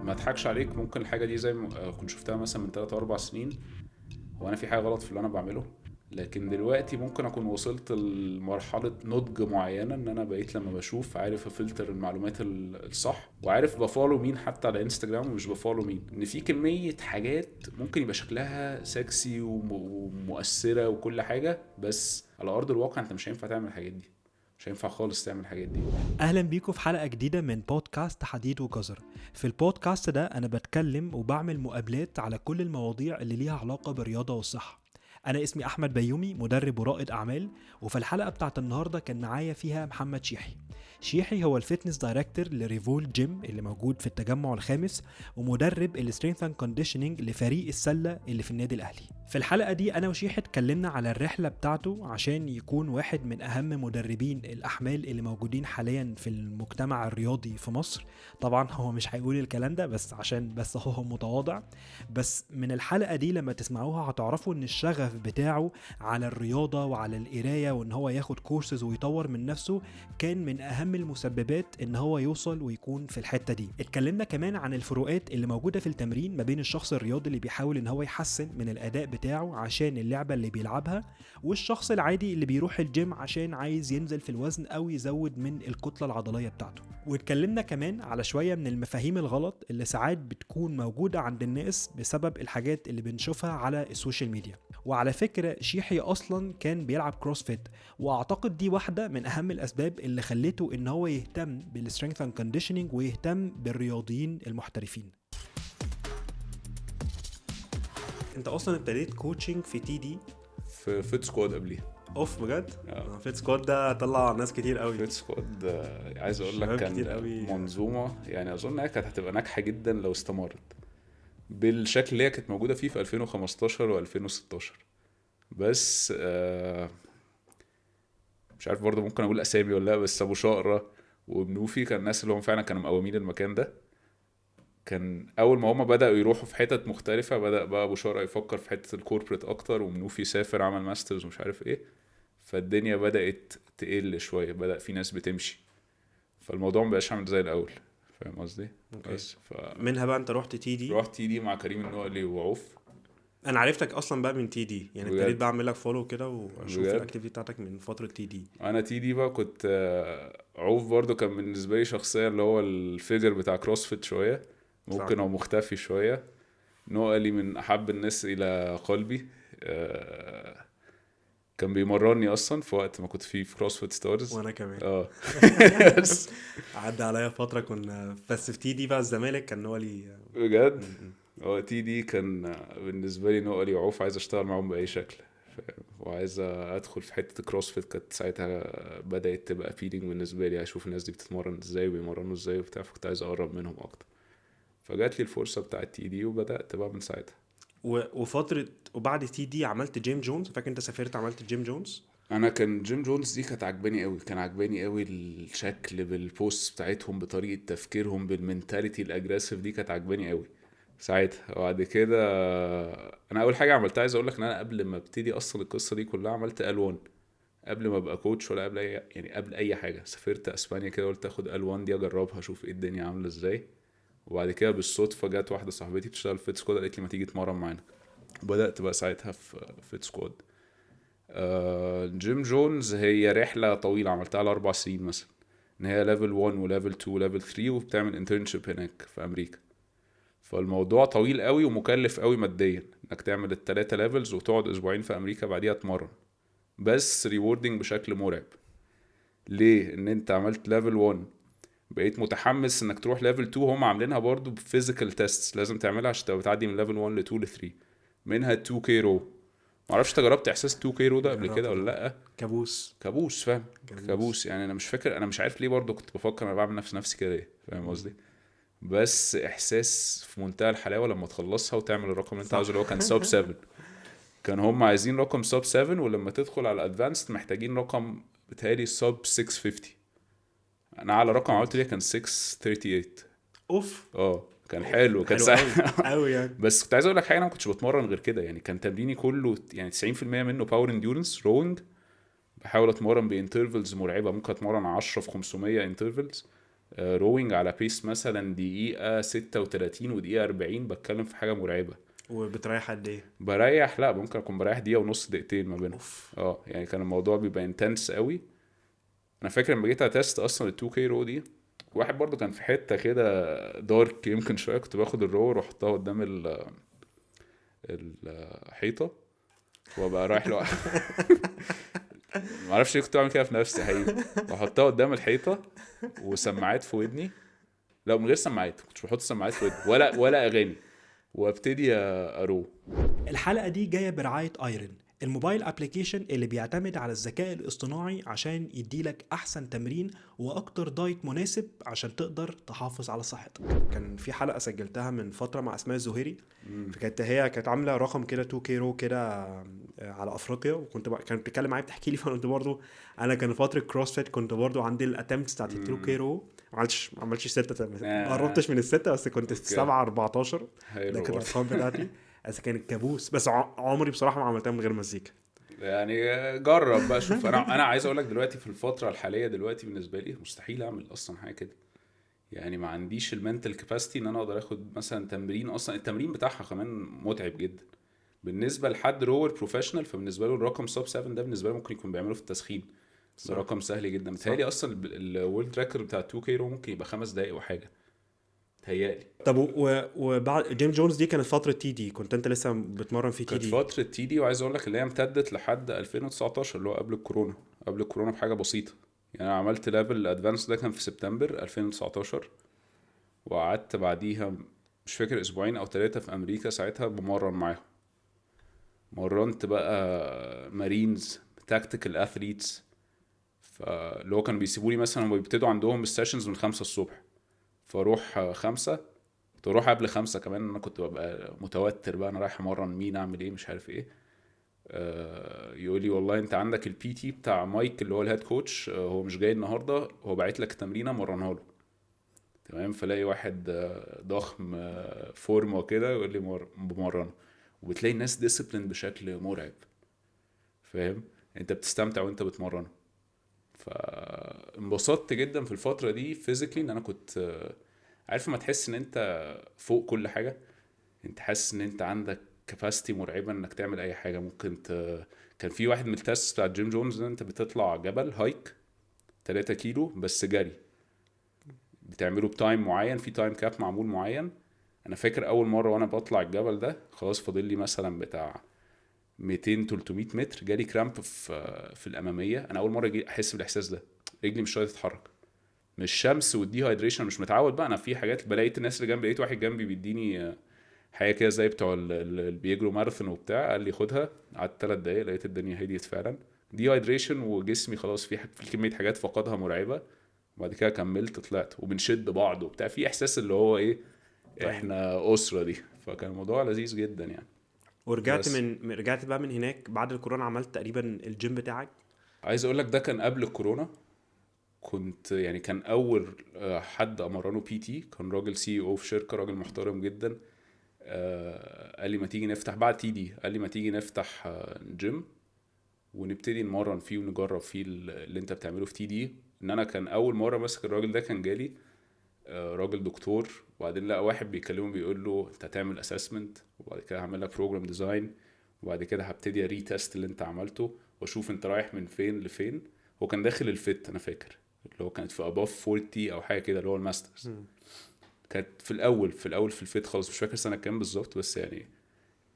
ما اضحكش عليك، ممكن الحاجه دي زي ما كنت شفتها مثلا من 3 4 سنين، هو انا في حاجه غلط في اللي انا بعمله. لكن دلوقتي ممكن اكون وصلت لمرحله نضج معينه، ان انا بقيت لما بشوف عارف افلتر المعلومات الصح، وعارف بفولو مين حتى على انستجرام ومش بفولو مين. ان في كميه حاجات ممكن يبقى شكلها سكسي ومؤثره وكل حاجه، بس على ارض الواقع انت مش هينفع تعمل الحاجات دي، مش هينفع خالص تعمل الحاجات دي. اهلا بيكم في حلقة جديدة من بودكاست حديد وجزر. في البودكاست ده انا بتكلم وبعمل مقابلات على كل المواضيع اللي ليها علاقة بالرياضة والصحة. انا اسمي احمد بيومي، مدرب ورائد اعمال، وفي الحلقة بتاعت النهاردة كان معايا فيها محمد شيحي هو الفيتنس دايركتور لريفول جيم اللي موجود في التجمع الخامس، ومدرب السترينث اند كونديشننج لفريق السلة اللي في النادي الاهلي. في الحلقة دي انا وشيحي اتكلمنا على الرحلة بتاعته عشان يكون واحد من اهم مدربين الاحمال اللي موجودين حاليا في المجتمع الرياضي في مصر. طبعا هو مش هيقول الكلام ده بس عشان بس هو متواضع. بس من الحلقة دي لما تسمعوها هتعرفوا ان الشغف بتاعه على الرياضة وعلى القراية وان هو ياخد كورسز ويطور من نفسه كان من اهم المسببات ان هو يوصل ويكون في الحتة دي. اتكلمنا كمان عن الفروقات اللي موجودة في التمرين ما بين الشخص الرياضي اللي بيحاول ان هو يحسن من الاداء بتاعه عشان اللعبة اللي بيلعبها، والشخص العادي اللي بيروح الجيم عشان عايز ينزل في الوزن او يزود من الكتلة العضلية بتاعته. واتكلمنا كمان على شوية من المفاهيم الغلط اللي ساعات بتكون موجودة عند الناس بسبب الحاجات اللي بنشوفها على السوشيال ميديا. وعلى فكرة شيحي أصلا كان بيلعب كروسفيت، وأعتقد دي واحدة من أهم الأسباب اللي خلته إن هو يهتم بالسترينث اند كونديشننج ويهتم بالرياضيين المحترفين. انت اصلا ابتديت كوتشنج في تي دي في فيت سكواد قبليها. اوف بجد؟ فيت سكواد ده طلع ناس كتير قوي. فيت سكواد عايز اقول لك شباب كتير كان قوي. منظومه، يعني اظن انها كانت هتبقى ناجحه جدا لو استمرت بالشكل اللي هي كانت موجوده فيه في 2015 و2016. بس مش عارف برضه ممكن اقول اسامي ولا لا، بس ابو شقره ومنوفي كان الناس اللي هم فعلا كانوا مقومين المكان ده. كان اول ما هم بداوا يروحوا في حتت مختلفه، بدا بقى ابو شقره يفكر في حته الكوربريت اكتر، ومنوفي سافر عمل ماسترز ومش عارف ايه، فالدنيا بدات تقل شويه، بدا في ناس بتمشي، فالموضوع مبقاش عامل زي الاول. فاهم قصدي؟ بس منها بقى انت رحت تي دي. رحت تي دي مع كريم النقلي وعوف. انا عرفتك اصلا بقى من تي دي، يعني بجد؟ ابتديت بعمل لك فولو كده واشوف بجد؟ الاكتيفيتي بتاعتك من فتره تي دي. انا تي دي بقى كنت عوف برضو كان بالنسبه لي شخصيه اللي هو الفيجر بتاع كروسفيت شويه، ممكن او مختفي شويه. نقلي من احب الناس الى قلبي. كان بيمرني اصلا في وقت ما كنت فيه في كروسفيت ستارز. وانا كمان بس عدى عليا فتره كنا بس في تي دي بقى الزمالك كان نقلي بجد هو تي دي كان بالنسبه لي نقلي وعوف عايز اشتغل معاهم باي شكل، وعايز ادخل في حته كروسفيت. كانت ساعتها بدات تبقى فيلينج بالنسبه لي، اشوف الناس دي بتتمرن ازاي وبيمرنوا ازاي وبتاع، فكنت عايز اقرب منهم اكتر، فجات لي الفرصه بتاعت تي دي وبدات بقى من ساعتها. وفتره وبعد تي دي عملت جيم جونز. فاكر انت سافرت عملت جيم جونز؟ انا كان جيم جونز دي كانت عجباني قوي، كان عجباني قوي الشكل بالبوست بتاعتهم، بطريقه تفكيرهم، بالمنتاليتي الاجريسيف دي، كانت عجباني قوي ساعتها. وبعد كده انا اول حاجه عملتها، عايز اقول لك ان انا قبل ما ابتدي اصلا القصه دي كلها عملت الوان، قبل ما ابقى كوتش ولا قبل اي، يعني قبل اي حاجه سافرت اسبانيا كده، قلت اخد الوان دي اجربها اشوف ايه الدنيا عامله ازاي. وبعد كده بالصدفه جت واحده صاحبتي بتشتغل فيت سكواد، قالت لي ما تيجي تمرن معانا، وبدات بقى ساعتها في فيت سكواد. جيم جونز هي رحله طويله عملتها على 4 سنين مثلا، ان هي ليفل 1 وليفل 2 وليفل 3، وبتعمل انترنشيب هناك في امريكا. فالموضوع طويل قوي ومكلف قوي ماديا، انك تعمل الثلاثه ليفلز وتقعد اسبوعين في امريكا بعديها تمرن، بس ريوردنج بشكل مرعب. ليه؟ ان انت عملت ليفل 1 بقيت متحمس انك تروح ليفل 2، هم عاملينها برضو بفيزيكال تيست لازم تعملها عشان تبقى بتعدي من ليفل 1 ل 2 ل 3، منها 2 كي رو. معرفش انت جربت احساس 2 كي رو ده قبل كده ولا لا؟ كابوس فاهم. كابوس يعني، انا مش فاكر، انا مش عارف ليه برضو كنت بفكر انا بعمل نفسي كده ليه، فاهم قصدي؟ بس احساس في منتهى الحلاوه لما تخلصها وتعمل الرقم اللي انت عاوزه، اللي هو كان ساب 7. كان هم عايزين رقم ساب 7، ولما تدخل على الادفانسد محتاجين رقم بتهيألي ساب 650. انا على رقم عملت ليه كان 638. اوف كان حلو، كان حلو قوي يعني. بس كنت عايز اقول لك حاجه، انا ما كنتش بتمرن غير كده يعني، كان تمريني كله يعني 90% منه باور انديورنس روينج، بحاول اتمرن بانترفلز مرعبه، ممكن اتمرن 10 في 500 انترفلز، روينج على بيس مثلا دقيقة 36 ودقيقة 40، بتكلم في حاجة مرعبة. وبتريح قد ايه؟ بريح، لا ممكن اكون بريح دقيقة ونص دقيقتين ما بينهم. اوف. يعني كان الموضوع بيبقى انتنس قوي. انا فاكر لما جيت اتست اصلا ال 2K رو دي، واحد برضو كان في حتة كده دارك يمكن شوية، كنت باخد الرو واحطها قدام الحيطة وابقى رايح له. معرفش ليه كنت بعمل كده في نفسي حقيقي، واحطها قدام الحيطة وسماعات في ودني. لا من غير سماعات، كنتش بحط سماعات في ودني ولا اغاني، وابتدي ارو. الحلقة دي جاية برعاية ايرن، الموبايل ابليكيشن اللي بيعتمد على الذكاء الاصطناعي عشان يديلك احسن تمرين واكتر دايت مناسب عشان تقدر تحافظ على صحتك. كان في حلقة سجلتها من فترة مع اسماء الزهيري، كانت عاملة رقم كده 2K رو كده على افريقيا، كانت بتتكلم معايا بتحكي لي، فانا قلت برضه انا كان فترة كروسفيت كنت برضه عندي الاتمتس بتاعت 2K رو، ما عملتش 6، ما قربتش من ال6 بس كنت 7 14. ده كانت الارقام بتاعتي. بس كانت كابوس، بس عمري بصراحه ما عملتها من غير مزيكا. يعني جرب بقى شوف. انا عايز اقول لك دلوقتي في الفتره الحاليه دلوقتي بالنسبه لي مستحيل اعمل اصلا حاجه كده. يعني ما عنديش المنتال كاباسيتي ان انا اقدر اخد مثلا تمرين، اصلا التمرين بتاعها كمان متعب جدا بالنسبه لحد روور بروفيشنال. فبالنسبه له الرقم سب 7 ده بالنسبه له ممكن يكون بيعمله في التسخين، ده رقم سهل جدا. متهيألي اصلا الورلد ريكورد بتاع 2K رو ممكن يبقى 5 دقايق وحاجه متهيألي. طب وبعد جيم جونز دي كانت فتره تي دي، كنت انت لسه بتمرن في تي كانت دي؟ فتره تي دي، وعايز اقول لك اللي هي امتدت لحد 2019 اللي هو قبل الكورونا بحاجه بسيطه. يعني انا عملت ليفل ادفانس ده كان في سبتمبر 2019، وقعدت بعديها مش فاكر اسبوعين او 3 في امريكا ساعتها بمرن معاهم. مرنت بقى مارينز تاكتيكال اثليتس، فاللي هو كانوا بيسيبوا لي مثلا هم بيبتدوا عندهم السيشنز من 5 الصبح، فاروح 5، كنت اروح قبل 5 كمان. انا كنت ببقى متوتر بقى، انا رايح امرن مين، اعمل ايه، مش عارف ايه. يقول لي والله انت عندك البي تي بتاع مايك اللي هو الهيد كوتش، هو مش جاي النهارده، هو باعت لك تمرينه مرنها له. تمام. فلاقي واحد ضخم فورمه كده يقول لي بمرنه، وبتلاقي الناس ديسيبلين بشكل مرعب، فاهم؟ انت بتستمتع وانت بتمرنه. فانبسطت جدا في الفتره دي فيزيكلي، ان انا كنت عارف ما تحس ان انت فوق كل حاجه، انت حاسس ان انت عندك كاباسيتي مرعبه انك تعمل اي حاجه. كان في واحد من التاسس بتاع جيم جونز ده، انت بتطلع جبل هايك 3 كيلو بس جري، بتعمله بتايم معين، في تايم كاب معمول معين. انا فاكر اول مره وانا بطلع الجبل ده خلاص فاضل لي مثلا بتاع 200 300 متر، جالي كرامب في الاماميه. انا اول مره احس بالاحساس ده، رجلي مش راضيه تتحرك من الشمس والدي هايدريشن، مش متعود بقى. انا في حاجات بلاقي الناس اللي جنبي، لقيت واحد جنبي بيديني حاجه كده زي بتوع اللي بيجروا ماراثون وبتاع، قال لي خدها. قعدت 3 دقايق لقيت الدنيا هديت فعلا، دي هايدريشن وجسمي خلاص في كميه حاجات فقدها مرعبه. وبعد كده كملت طلعت وبنشد بعض وبتاع، في احساس اللي هو ايه، احنا اسره دي. فكان الموضوع لذيذ جدا يعني. ورجعت بس رجعت بقى من هناك بعد الكورونا، عملت تقريبا الجيم بتاعك؟ عايز اقول لك ده كان قبل الكورونا. كان اول حد امرنه بي تي كان راجل سي او في شركه، راجل محترم جدا. قال لي ما تيجي نفتح بعد تي دي، قال لي ما تيجي نفتح جيم ونبتدي نمرن فيه ونجرب فيه اللي انت بتعمله في تي دي. ان انا كان اول مره ماسك الراجل ده، كان جالي راجل دكتور، وبعدين لقى واحد بيكلمه بيقول له انت هتعمل اسسمنت، وبعد كده هعمل لك بروجرام ديزاين، وبعد كده هبتدي ريتست اللي انت عملته واشوف انت رايح من فين لفين. هو كان داخل الفيت انا فاكر، اللي هو كانت في above 40 او حاجه كده، اللي هو الماسترز. كانت في الاول في الفيت خالص، مش فاكر سنه كام بالظبط، بس يعني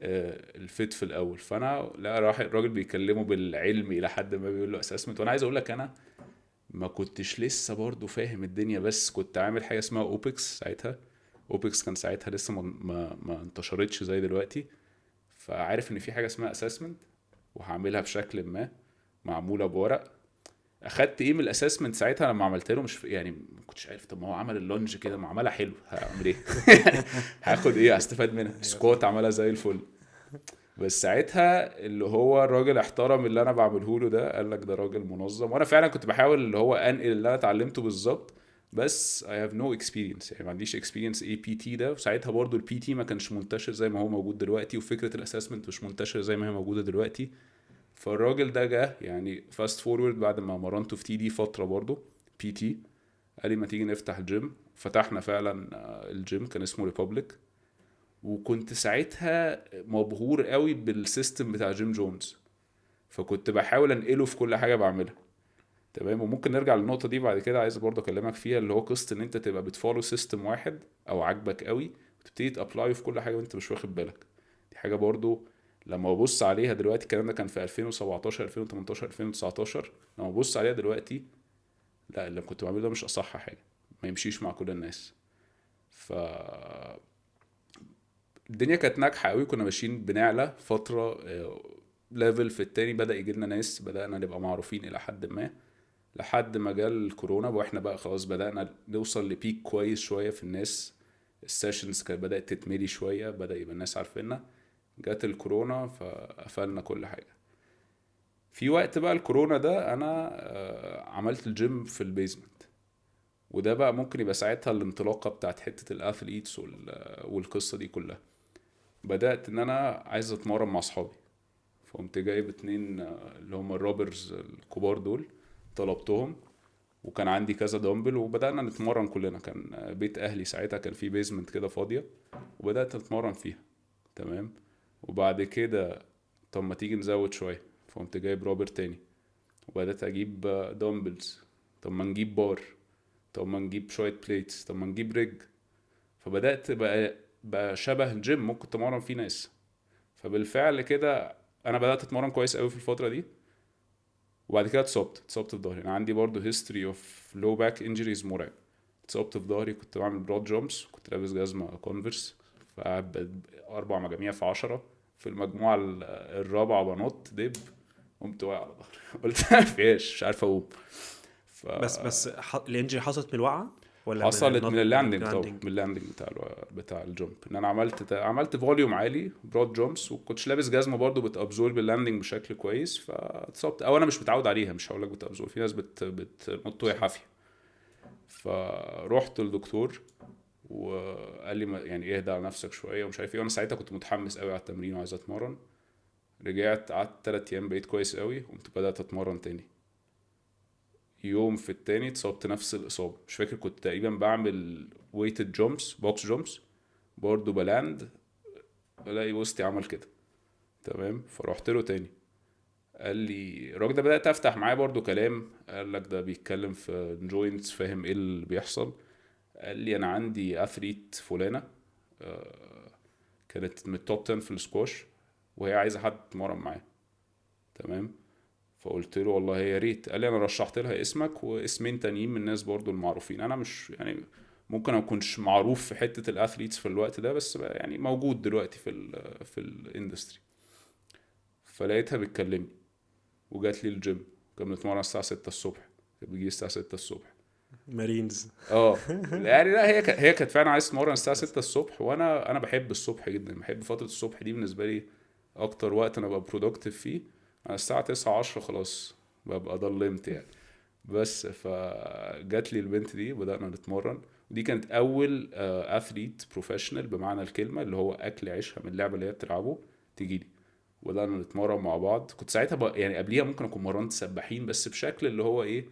الفيت في الاول. فانا لا، راح الراجل بيكلمه بالعلمي الى حد ما، بيقول له اسسمنت. وانا عايز اقول لك انا ما كنتش لسه برضو فاهم الدنيا، بس كنت عامل حاجه اسمها اوبكس ساعتها. اوبكس كان ساعتها لسه ما انتشرتش زي دلوقتي. فعارف ان في حاجه اسمها اسسمنت وهعملها بشكل ما معموله بورق. اخدت ايه من الاسسمنت ساعتها لما عملت له؟ مش يعني ما كنتش عارف. طب ما هو عمل اللونج كده، ما عملها حلو، هعمل ايه؟ هاخد ايه؟ هستفاد منها؟ سكوات عملها زي الفل. بس ساعتها اللي هو الراجل احترم اللي انا بعمله له ده، قال لك ده راجل منظم. وانا فعلا كنت بحاول اللي هو انقل اللي انا اتعلمته بالظبط، بس I have no experience، يعني ما عنديش experience ايه بي تي ده. وساعتها برضو البي تي ما كانش منتشر زي ما هو موجود دلوقتي، وفكرة الاسسمنت مش منتشرة زي ما هي موجودة دلوقتي. فالراجل ده جه يعني فاست فورورد بعد ما مرنته في تي دي فترة برضو بي تي، قال لي ما تيجي نفتح الجيم. فتحنا فعلا الجيم كان اسمه ريبابليك. وكنت ساعتها مبهور قوي بالسيستم بتاع جيم جونز، فكنت بحاول انقله في كل حاجه بعملها. تمام. وممكن نرجع للنقطه دي بعد كده، عايز برضه اكلمك فيها، اللي هو قصه ان انت تبقى بتفولو سيستم واحد او عاجبك قوي وتبتدي تابلاي في كل حاجه وانت مش واخد بالك. دي حاجه برضه لما ببص عليها دلوقتي، الكلام ده كان في 2017 2018 2019، لما ببص عليها دلوقتي لا، اللي كنت بعمله ده مش اصح حاجه، ما يمشيش مع كل الناس. ف الدنيا كانت ناجحه قوي، كنا ماشيين بنعلى فتره، ليفل في التاني بدأ يجي لنا ناس، بدأنا نبقى معروفين إلى حد ما، لحد ما جال الكورونا واحنا بقى خلاص بدأنا نوصل لبيك كويس شوية في الناس. السيشنز كانت بدأت تتملي شوية، بدأ يبقى الناس عارفيننا. جات الكورونا فقفلنا كل حاجة. في وقت بقى الكورونا ده أنا عملت الجيم في البيزمنت، وده بقى ممكن يبقى ساعتها الانطلاقة بتاعت حتة الأثليتس والقصة دي كلها. بدأت إن أنا عايز أتمرن مع أصحابي، فقمت جايب 2 اللي هم الرابرز الكبار دول، طلبتهم، وكان عندي كذا دمبل، وبدأنا نتمرن كلنا. كان بيت أهلي ساعتها كان فيه بيزمنت كده فاضية، وبدأت أتمرن فيها. تمام. وبعد كده طب ما تيجي نزود شوية، فقمت جايب رابر تاني، وبدأت أجيب دمبلز. طب ما نجيب بار، طب ما نجيب شوية بليتس، طب ما نجيب ريج. فبدأت بقى شبه الجيم ممكن تمرن فيه ناس. فبالفعل كده انا بدات اتمرن كويس قوي في الفتره دي. وبعد كده اتصبت في ظهري. انا عندي برضو هيستوري اوف لو باك انجريز مرعب. اتصبت في ظهري، كنت بعمل برود جامبس، كنت لابس جزمه كونفرس، فقعد 4 مجاميع في 10، في المجموعه الرابعه بنط دب، قمت واقع على ظهري. قلت مفيش، مش عارف اقوم. بس الانجري حصلت من الوقعه ولا من حصلت من اللاندنج طبعا، اللاندنج؟ من اللاندنج بتاع الجump. ان انا عملت فوليوم عالي برود جامبس، وكنتش لابس جزمه برضو بتابزورب اللاندنج بشكل كويس، فاتصبت. او انا مش متعود عليها، مش هقول لك بتابزورب، في ناس بتنط وهي حافيه. فروحت للدكتور وقال لي يعني اهدى على نفسك شويه ومش عارف ايه. وانا ساعتها كنت متحمس قوي على التمرين وعايز اتمرن. رجعت قعدت 3 ايام بقيت كويس قوي، قمت بدات اتمرن تاني. يوم في التاني اتصبت نفس الإصابة، مش فاكر، كنت تقريبا بعمل ويتد جومبس، بوكس جومبس، برضو بلاند، الاقي وسطي عمل كده. تمام. فرحت له تاني، قال لي الراجل ده، بدأت افتح معاه برضو كلام، قال لك ده بيتكلم في جوينتس، فاهم ايه اللي بيحصل. قال لي انا عندي اثليت فلانة، كانت من التوب 10 في السكواش، وهي عايزة حد يتمرن معاه. تمام. فقلت له والله يا ريت. قال لي انا رشحت لها اسمك واسمين تانيين من الناس برضو المعروفين. انا مش يعني ممكن ما اكونش معروف في حته الاثليتس في الوقت ده، بس بقى يعني موجود دلوقتي في الاندستري. فلقيتها بتكلمني وجات لي الجيم. كنا بنتمرن الساعه 6 الصبح، كانت بتجي الساعه 6 الصبح. مارينز. يعني لا، هي كانت فعلا عايز تتمرن الساعه 6 الصبح، وانا بحب الصبح جدا، بحب فتره الصبح دي، بالنسبه لي اكتر وقت انا ببقى برودكتيف فيه. انا الساعه 9 10 خلاص ببقى ضلمت يعني. بس فجات لي البنت دي، بدأنا نتمرن. ودي كانت اول اثليت بروفيشنال بمعنى الكلمه، اللي هو اكل عيشها من اللعبه اللي هي بتلعبه تيجي لي. وبدأنا نتمرن مع بعض. كنت ساعتها يعني قبليها ممكن اكون مرنت سباحين، بس بشكل اللي هو ايه،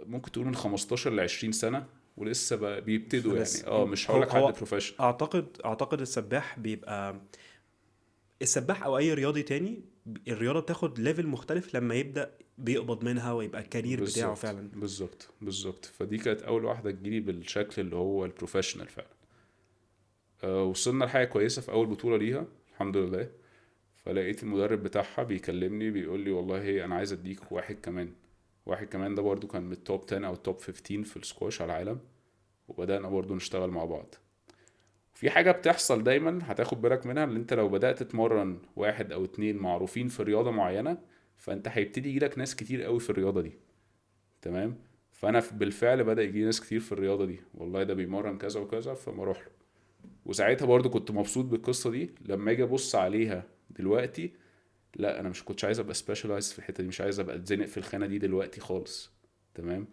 ممكن تقول من 15 ل 20 سنه، ولسه بيبتدوا يعني. لسه مش هقول هو لك حد هو بروفيشنال. اعتقد السباح بيبقى، السباح او اي رياضي تاني، الرياضه بتاخد ليفل مختلف لما يبدا بيقبض منها ويبقى الكارير بتاعه بالظبط فعلا. بالظبط. فدي كانت اول واحده تجيلي بالشكل اللي هو البروفيشنال فعلا. وصلنا لحاجه كويسه في اول بطوله ليها الحمد لله. فلقيت المدرب بتاعها بيكلمني بيقول لي والله انا عايز اديك واحد كمان ده برضو كان من التوب 10 او التوب 15 في السكواش على العالم. وبدأنا برضو نشتغل مع بعض. في حاجة بتحصل دايما هتاخد بالك منها، ان انت لو بدأت تتمرن واحد او اتنين معروفين في رياضة معينة، فانت هيبتدي يجيلك ناس كتير قوي في الرياضة دي. تمام. فانا بالفعل بدأ يجي ناس كتير في الرياضة دي، والله ده بيمرن كذا وكذا، فما اروح له. وساعتها برضو كنت مبسوط بالقصة دي. لما اجي ابص عليها دلوقتي، لا انا مش كنتش عايز ابقى سبيشالايز في الحته دي، مش عايز ابقى اتزنق في الخانه دي دلوقتي خالص. تمام.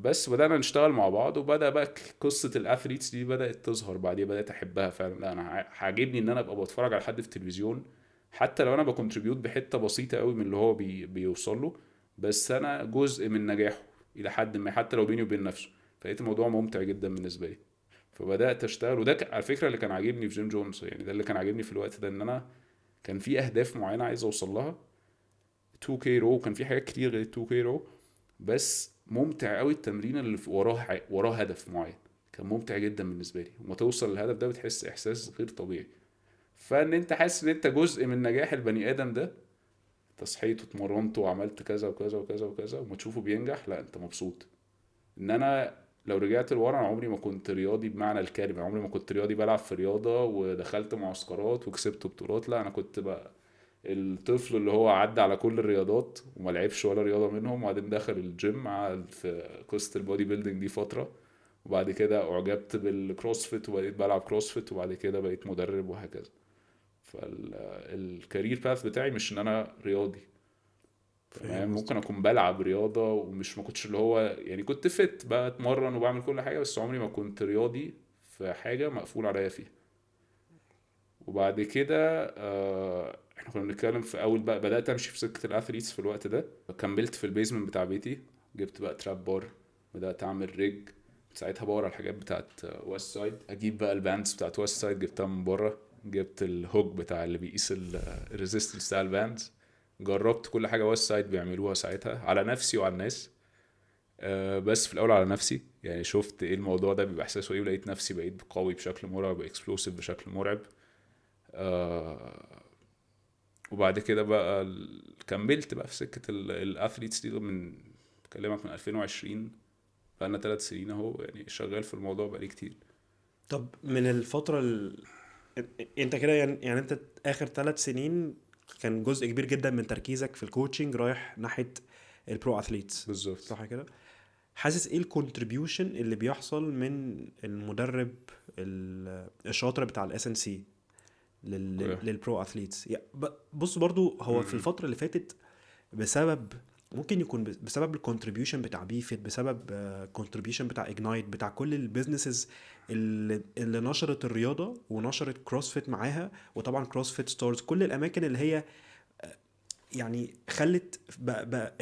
بس بدأنا نشتغل مع بعض، وبدأ بقى قصة الأثليتس دي بدأت تظهر بعدين، بدأت أحبها فعلا. لا أنا عاجبني إن أنا أبقى بتفرج على حد في التلفزيون، حتى لو أنا بكونتريبيوت بحتة بسيطة قوي من اللي هو بيوصل له، بس أنا جزء من نجاحه. الى حد ما حتى لو بيني وبين نفسه. فلقيت الموضوع ممتع جدا بالنسبه لي، فبدات اشتغل. وده على فكره اللي كان عاجبني في جيم جونز، يعني ده اللي كان عاجبني في الوقت ده، ان انا كان في اهداف معينه عايز اوصل لها. 2K رو كان في حاجات كتير غير 2K رو، بس ممتع قوي التمرين اللي وراه هدف معين. كان ممتع جدا بالنسبه لي، وما توصل للهدف ده بتحس احساس غير طبيعي. فان انت حاسس ان انت جزء من نجاح البني ادم ده، تصحيت واتمرنت وعملت كذا وكذا وكذا وكذا، وما تشوفه بينجح لا انت مبسوط. ان انا لو رجعت لورا انا عمري ما كنت رياضي بمعنى الكلمه، عمري ما كنت رياضي بلعب في رياضه ودخلت معسكرات وكسبت بطولات. لا انا كنت بقى الطفل اللي هو عدى على كل الرياضات وما لعبش ولا رياضه منهم، وبعدين دخل الجيم قعد في قصه البودي بيلدينج دي فتره، وبعد كده اعجبت بالكروسفيت وبقيت بلعب كروسفيت، وبعد كده بقيت مدرب وهكذا. فالكارير باث بتاعي مش ان انا رياضي، تمام. ممكن اكون بلعب رياضه ومش ما كنتش اللي هو يعني كنت فت بتمرن وبعمل كل حاجه، بس عمري ما كنت رياضي في حاجه مقفول عليا فيها. وبعد كده احنا كنا بنتكلم في اول بقى بدات امشي في سكه الاثليتس في الوقت ده. كملت في البيزمنت بتاع بيتي، جبت بقى تراب بار، بدات اعمل ريج. ساعتها بور على الحاجات بتاعت ويست سايد، اجيب بقى الباندز بتاعت ويست سايد جبتها من بره، جبت الهوك بتاع اللي بيقيس الريزيستنس بتاع الباندز. جربت كل حاجه ويست سايد بيعملوها ساعتها على نفسي وعلى الناس. بس في الاول على نفسي، يعني شفت ايه الموضوع ده بيبقى احساسه ايه، ولقيت نفسي بقيت قوي بشكل مرعب، اكسبلوسيف بشكل مرعب. وبعد كده بقى كملت بقى في سكه الاثليتس دي بكلمك من 2020، بقالنا 3 سنين اهو يعني شغال في الموضوع بقالي كتير. طب من الفترة انت كده يعني انت اخر 3 سنين كان جزء كبير جدا من تركيزك في الكوتشنج رايح ناحية البرو اثليتس، بالظبط. صح كده؟ حاسس ايه الكونتريبيوشن اللي بيحصل من المدرب الشاطر بتاع الاس ان سي للبرو اثليتس؟ بص برضو هو في الفترة اللي فاتت بسبب ممكن يكون بسبب الكونتريبيوشن بتاع بيفيت، بسبب كونتريبيوشن بتاع اجنايت، بتاع كل البيزنسز اللي نشرت الرياضه ونشرت كروسفيت معاها، وطبعا كروسفيت ستورز، كل الاماكن اللي هي يعني خلت بقى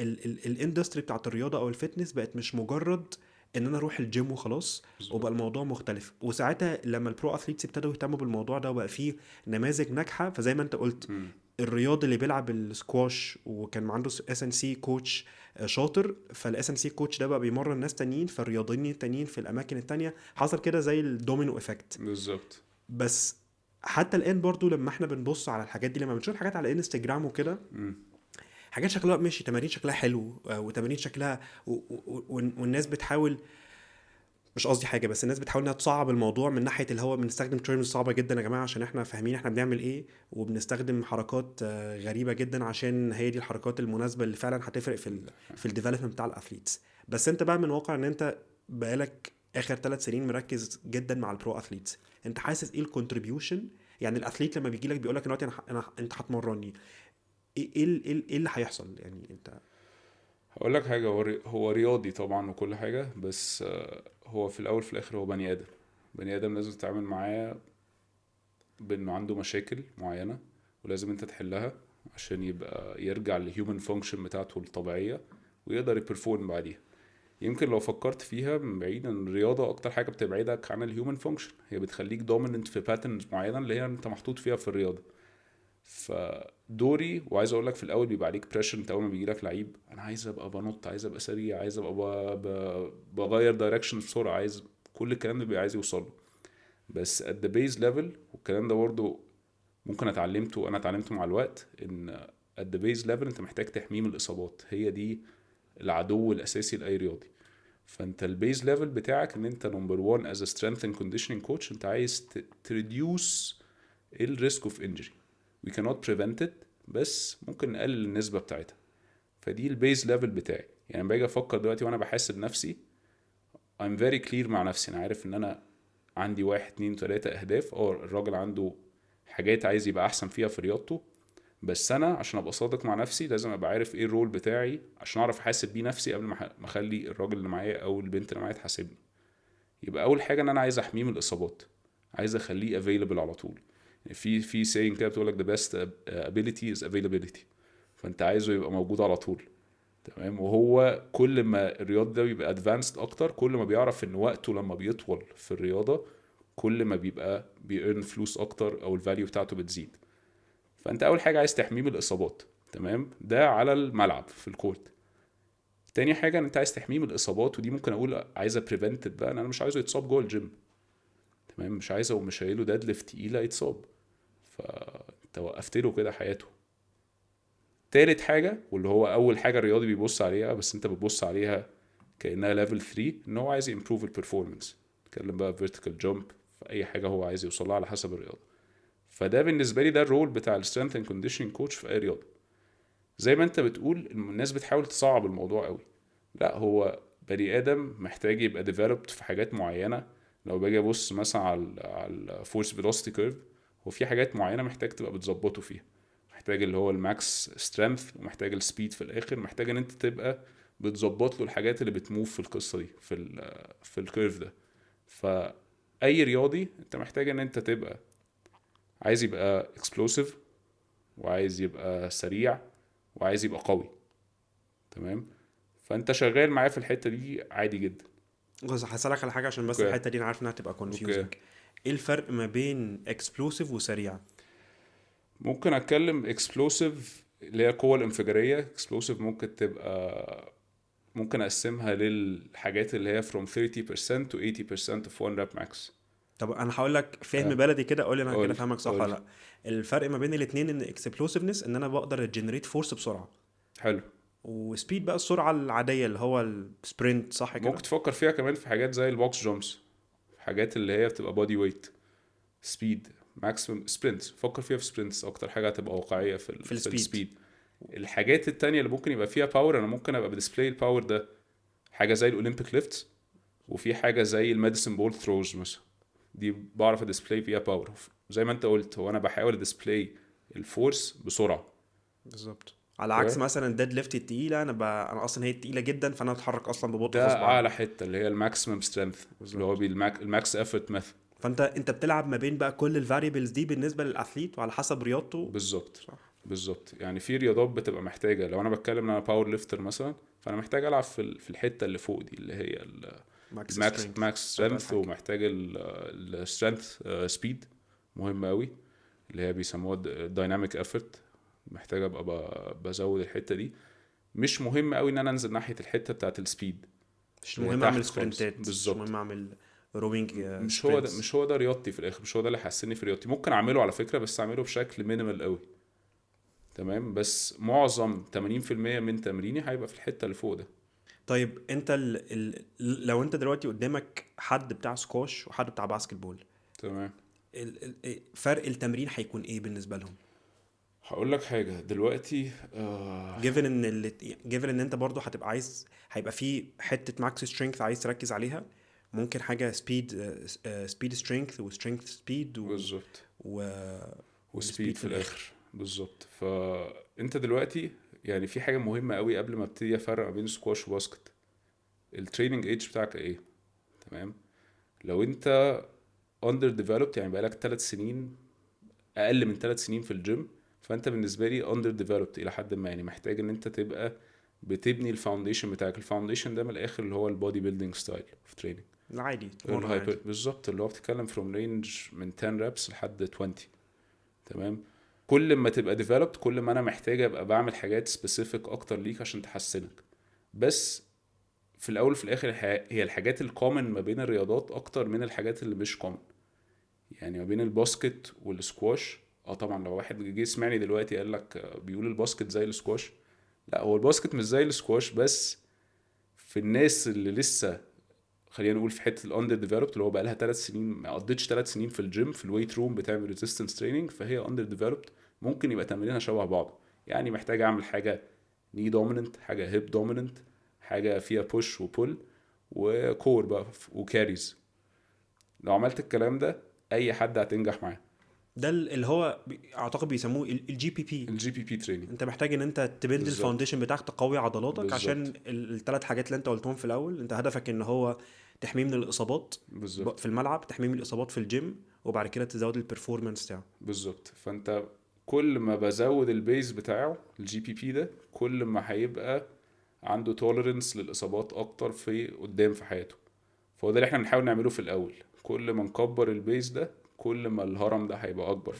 الاندستري بتاعت الرياضه او الفتنس بقت مش مجرد ان انا اروح الجيم وخلاص، وبقى الموضوع مختلف. وساعتها لما البرو اثليتس ابتدوا يهتموا بالموضوع ده وبقى فيه نماذج ناجحه، فزي ما انت قلت الرياضي اللي بيلعب السكواش وكان عنده اس ان سي كوتش شاطر، فالاس ان سي كوتش ده بقى بيمرن ناس تانيين، فالرياضيين التانيين في الاماكن التانية حصل كده زي الدومينو افكت. بالظبط. بس حتى الان برضو لما احنا بنبص على الحاجات دي، لما بنشوف حاجات على انستجرام وكده، حاجات شكلها ماشي، تمارين شكلها حلو وتمارين شكلها والناس بتحاول، مش قصدي حاجه، بس الناس بتحاول انها تصعب الموضوع من ناحيه اللي هو بنستخدم تيرمز صعبه جدا يا جماعه عشان احنا فاهمين احنا بنعمل ايه، وبنستخدم حركات غريبه جدا عشان هي دي الحركات المناسبه اللي فعلا هتفرق في الديفلوبمنت بتاع الاثليتس. بس انت بقى من واقع ان انت بقالك اخر 3 سنين مركز جدا مع البرو اثليتس، انت حاسس ايه الكونتريبيوشن؟ يعني الاثليت لما بيجي لك بيقول لك دلوقتي انت هتمرني، ايه اللي هيحصل؟ يعني انت هقول لك حاجه، هو رياضي طبعا وكل حاجه، بس هو في الاول في الاخر هو بني ادم. بني ادم لازم تتعامل معاه بانه عنده مشاكل معينه ولازم انت تحلها عشان يبقى يرجع للهيومن فانكشن بتاعته الطبيعيه ويقدر يبرفورم بعديها. يمكن لو فكرت فيها من بعيد ان الرياضه اكتر حاجه بتبعدك عن الهيومن فانكشن، هي بتخليك دوميننت في باترنز معينه اللي هي انت محطوط فيها في الرياضه. فدوري، وعايز اقول لك في الاول بيبقى عليك بريشر، انت اول ما بيجي لك لعيب انا عايز ابقى بنط، عايز ابقى سريع، عايز ابقى بغير دايركشن بسرعه، عايز كل الكلام ده بيبقى عايز يوصل له. بس at the base level، والكلام ده برضه ممكن انا اتعلمته مع الوقت، ان at the base level انت محتاج تحميه من الاصابات، هي دي العدو الاساسي لاي رياضي. فانت البيز ليفل بتاعك ان انت نمبر 1 as a strength and conditioning coach، انت عايز تريديوس الريسك اوف انجري. we cannot prevent it، بس ممكن نقلل النسبه بتاعتها. فدي البيز ليفل بتاعي. يعني باجي افكر دلوقتي وانا بحاسب نفسي I'm very clear مع نفسي، انا عارف ان انا عندي 1 2 3 اهداف. الراجل عنده حاجات عايز يبقى احسن فيها في رياضته، بس انا عشان ابقى صادق مع نفسي لازم ابقى عارف ايه الرول بتاعي عشان اعرف احاسب بيه نفسي قبل ما اخلي الراجل اللي معايا او البنت اللي معايا تحاسبني. يبقى اول حاجه ان انا عايز احميه من الاصابات، عايز اخليه available على طول. في saying كده بتقول لك the best ability is availability، فانت عايزه يبقى موجود على طول. تمام. وهو كل ما الرياضة ده بيبقى ادفانسد اكتر، كل ما بيعرف ان وقته لما بيطول في الرياضة كل ما بيبقى بيرن فلوس اكتر او الفاليو بتاعته بتزيد. فانت اول حاجة عايز تحميه من الاصابات، تمام، ده على الملعب في الكورت. تاني حاجة ان انت عايز تحميه من الاصابات، ودي ممكن اقول عايزة بريفنتد بقى، ان انا مش عايزه يتصاب جوه الجيم، تمام، مش عايزه ومش شايله ديد ليفت تقيلة يتصاب، فانت وقفت له كده حياته. تالت حاجة واللي هو أول حاجة الرياضي بيبص عليها، بس أنت بتبص عليها كأنها ليفل 3، إن هو عايز يمبروف البرفورمانس. نتكلم بقى فيرتيكال جامب في أي حاجة هو عايز يوصلها على حسب الرياضة. فده بالنسبة لي ده الرول بتاع السترينث اند كونديشننج كوتش في أي رياضة. زي ما أنت بتقول الناس بتحاول تصعب الموضوع قوي، لا، هو بني آدم محتاج يبقى ديفلوبد في حاجات معينة. لو باجي أبص مثلا على الفورس فيلوسيتي كيرف، هو في حاجات معينة محتاج تبقى بتظبطه فيها، محتاج اللي هو الماكس سترينث، ومحتاج السبيد في الاخر، محتاج ان انت تبقى بتظبط له الحاجات اللي بتموف في القصه دي في الكيرف ده. فاي رياضي انت محتاج ان انت تبقى عايز يبقى اكسبلوسيف، وعايز يبقى سريع، وعايز يبقى قوي، تمام. فانت شغال معاه في الحته دي عادي جدا. بس هسألك على حاجة عشان بس اوكي. الحتة دي أنا عارف إنها هتبقى اوكي. confusing. إيه الفرق ما بين explosive وسريع؟ ممكن اتكلم اكسبلوسيف اللي هي القوه الانفجاريه. اكسبلوسيف ممكن تبقى، ممكن اقسمها للحاجات اللي هي from 30% to 80% of one rep max. طب أنا هقول لك فهم آه، بلدي كده، قول لي أنا كده قول فاهمك صح قول. ولا لأ. الفرق ما بين الاتنين إن explosiveness إن أنا بقدر generate force بسرعة، حلو. وسبيد بقى السرعة العادية اللي هو السبرنت، صح كده؟ ممكن تفكر فيها كمان في حاجات زي البوكس جامبس، حاجات اللي هي بتبقى بودي ويت سبيد ماكسيمم سبرنت. فكر فيها في سبرنتس اكتر حاجه هتبقى واقعيه في في السبيد. السبيد. الحاجات التانية اللي ممكن يبقى فيها باور، انا ممكن ابقى بديسبلاي الباور ده حاجه زي الاولمبيك ليفتس، وفي حاجه زي الميديسن بول ثروز مثلا، دي بعرف اديسبلاي فيها باور. زي ما انت قلت، هو انا بحاول اديسبلاي الفورس بسرعه. بالظبط. على عكس اوكي. مثلا الديد ليفت التقيلة، أنا أصلا هي تقيلة جدا، فأنا أتحرك أصلا ببطء ده غصب عني. اعلى حته اللي هي الماكسيمم سترينث، اللي هو بالظبط. الماكس افورت ميثود. فأنت بتلعب ما بين بقى كل الفاريبلز دي بالنسبة للأثليت وعلى حسب رياضته. بالظبط. صح. بالظبط. يعني في رياضات بتبقى محتاجه، لو انا بتكلم ان انا باور ليفتر مثلا، فانا محتاج العب في الحته اللي فوق دي اللي هي ماكس الماكس سترينث. ماكس سترينث، ومحتاج السترينث سبيد مهم قوي، اللي هي بيسموها الدايناميك افورت. محتاج ابقى بزود الحته دي. مش مهم قوي ان انا انزل ناحيه الحته بتاعت السبيد، مش اللي هي مهم اعمل تحت خالص. سبرنتات، مش بالظبط. مهم اعمل روينج سبرنتس. مش هو ده رياضتي في الاخر، مش هو ده اللي حسني في رياضتي. ممكن اعمله على فكره، بس اعمله بشكل مينيمال قوي، تمام. بس معظم 80% من تمريني هيبقى في الحته اللي فوق ده. طيب انت لو انت دلوقتي قدامك حد بتاع سكواش وحد بتاع باسكت بول، تمام. فرق التمرين هيكون ايه بالنسبه لهم؟ هقول لك حاجه دلوقتي. جيفن ان انت برضو هتبقى عايز، هيبقى في حته ماكس سترينث عايز تركز عليها، ممكن حاجه سبيد سترينث وسترينث سبيد بالظبط. و... وسبيد في الاخر. بالظبط. فانت دلوقتي يعني في حاجه مهمه قوي قبل ما ابتدي افرق ما بين سكواش وباسكت، التريننج ايدج بتاعك ايه، تمام. لو انت اندر ديفلوبد، يعني بقالك 3 سنين، اقل من 3 سنين في الجيم، فانت بالنسبه لي اندر ديفلوبد الى حد ما. يعني محتاج ان انت تبقى بتبني الفاونديشن بتاعك. الفاونديشن ده من الاخر اللي هو البودي بيلدينج ستايل في تريننج العادي الهايبر. بالظبط. اللي هو بتتكلم فروم رينج من 10 ريبس لحد 20، تمام. كل ما تبقى ديفلوبد كل ما انا محتاج ابقى بعمل حاجات سبيسيفيك اكتر ليك عشان تحسنك. بس في الاول وفي الاخر هي الحاجات الكومن ما بين الرياضات اكتر من الحاجات اللي مش كومن. يعني ما بين الباسكت والسكواش، طبعا لو واحد جه يسمعني دلوقتي قال لك بيقول الباسكت زي السكواش، لا، هو الباسكت مش زي السكواش، بس في الناس اللي لسه، خلينا نقول في حته الاندر ديفلوبد، اللي هو بقى لها 3 سنين ما قضتش 3 سنين في الجيم في الويت روم بتعمل ريزيستنس تريننج، فهي اندر ديفلوبد. ممكن يبقى تمرينها شبه بعض، يعني محتاج اعمل حاجه ني دوميننت، حاجه هيب دوميننت، حاجه فيها بوش وبول وكور بقى وكاريز. لو عملت الكلام ده اي حد هتنجح معاه. ده اللي هو اعتقد بيسموه الجي بي بي. الجي بي بي تريننج. انت محتاج ان انت تبيلد بالظبط. الفاونديشن بتاعك، تقوي عضلاتك، بالظبط. عشان الثلاث حاجات اللي انت قلتهم في الاول. انت هدفك ان هو تحميه من الاصابات بالظبط. في الملعب، تحميه من الاصابات في الجيم، وبعد كده تزود البرفورمانس بتاعه. بالظبط. فانت كل ما بزود البيز بتاعه الجي بي بي ده، كل ما هيبقى عنده توليرنس للاصابات اكتر في قدام في حياته. فهو ده اللي احنا بنحاول نعمله في الاول، كل ما نكبر البيز ده كل ما الهرم ده هيبقى اكبر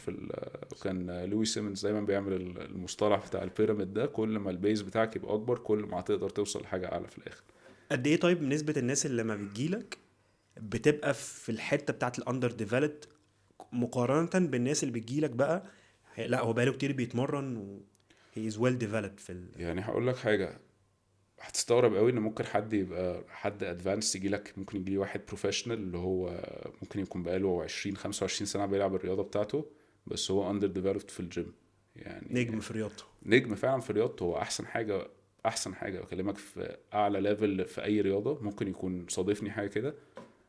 كان لويس سيمنز دايما بيعمل المصطلح بتاع البيراميد ده، كل ما البيز بتاعك يبقى اكبر كل ما هتقدر توصل لحاجه اعلى في الاخر. قد ايه طيب نسبة الناس اللي لما بتجيلك بتبقى في الحتة بتاعت الاندر ديفلوبد مقارنة بالناس اللي بتجيلك بقى لا هو بقاله كتير بيتمرن و he is well developed في يعني هقول لك حاجه، هتستغرب قوي ان ممكن حد يبقى حد ادفانس يجي لك، ممكن يجي لي واحد بروفيشنال اللي هو ممكن يكون بقاله 20 25 سنه بيلعب الرياضه بتاعته، بس هو اندر ديفلوبد في الجيم. يعني نجم في رياضته، نجم فعلا في رياضته، هو احسن حاجه، احسن حاجه بكلمك في اعلى ليفل في اي رياضه، ممكن يكون صادفني حاجه كده،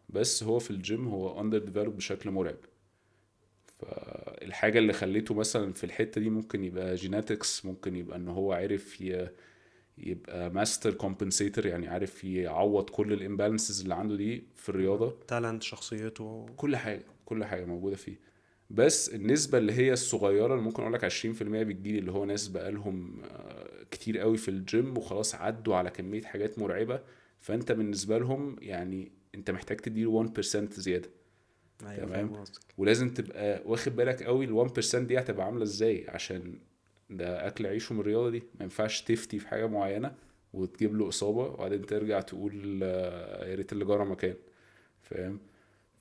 بس هو في الجيم هو اندر ديفلوبد بشكل مرعب. فالحاجه اللي خليته مثلا في الحته دي ممكن يبقى جيناتكس، ممكن يبقى ان هو عارف يبقى ماستر كومبنسيتور، يعني عارف يعوض كل الامبالانسز اللي عنده دي في الرياضه. تالنت، شخصيته، كل حاجه كل حاجه موجوده فيه. بس النسبه اللي هي الصغيره اللي ممكن اقول لك 20% بتجيلي، اللي هو ناس بقالهم كتير قوي في الجيم وخلاص عدوا على كميه حاجات مرعبه، فانت بالنسبه لهم يعني انت محتاج تديله 1% زياده. ايوه تمام. فاهم قصدك. ولازم تبقى واخد بالك قوي ال 1% دي هتبقى عامله ازاي، عشان ده اكل عيشه من الرياضه دي، ما ينفعش تفتي في حاجه معينه وتجيب له اصابه وبعدين ترجع تقول يا ريت اللي جرى مكان. فاهم؟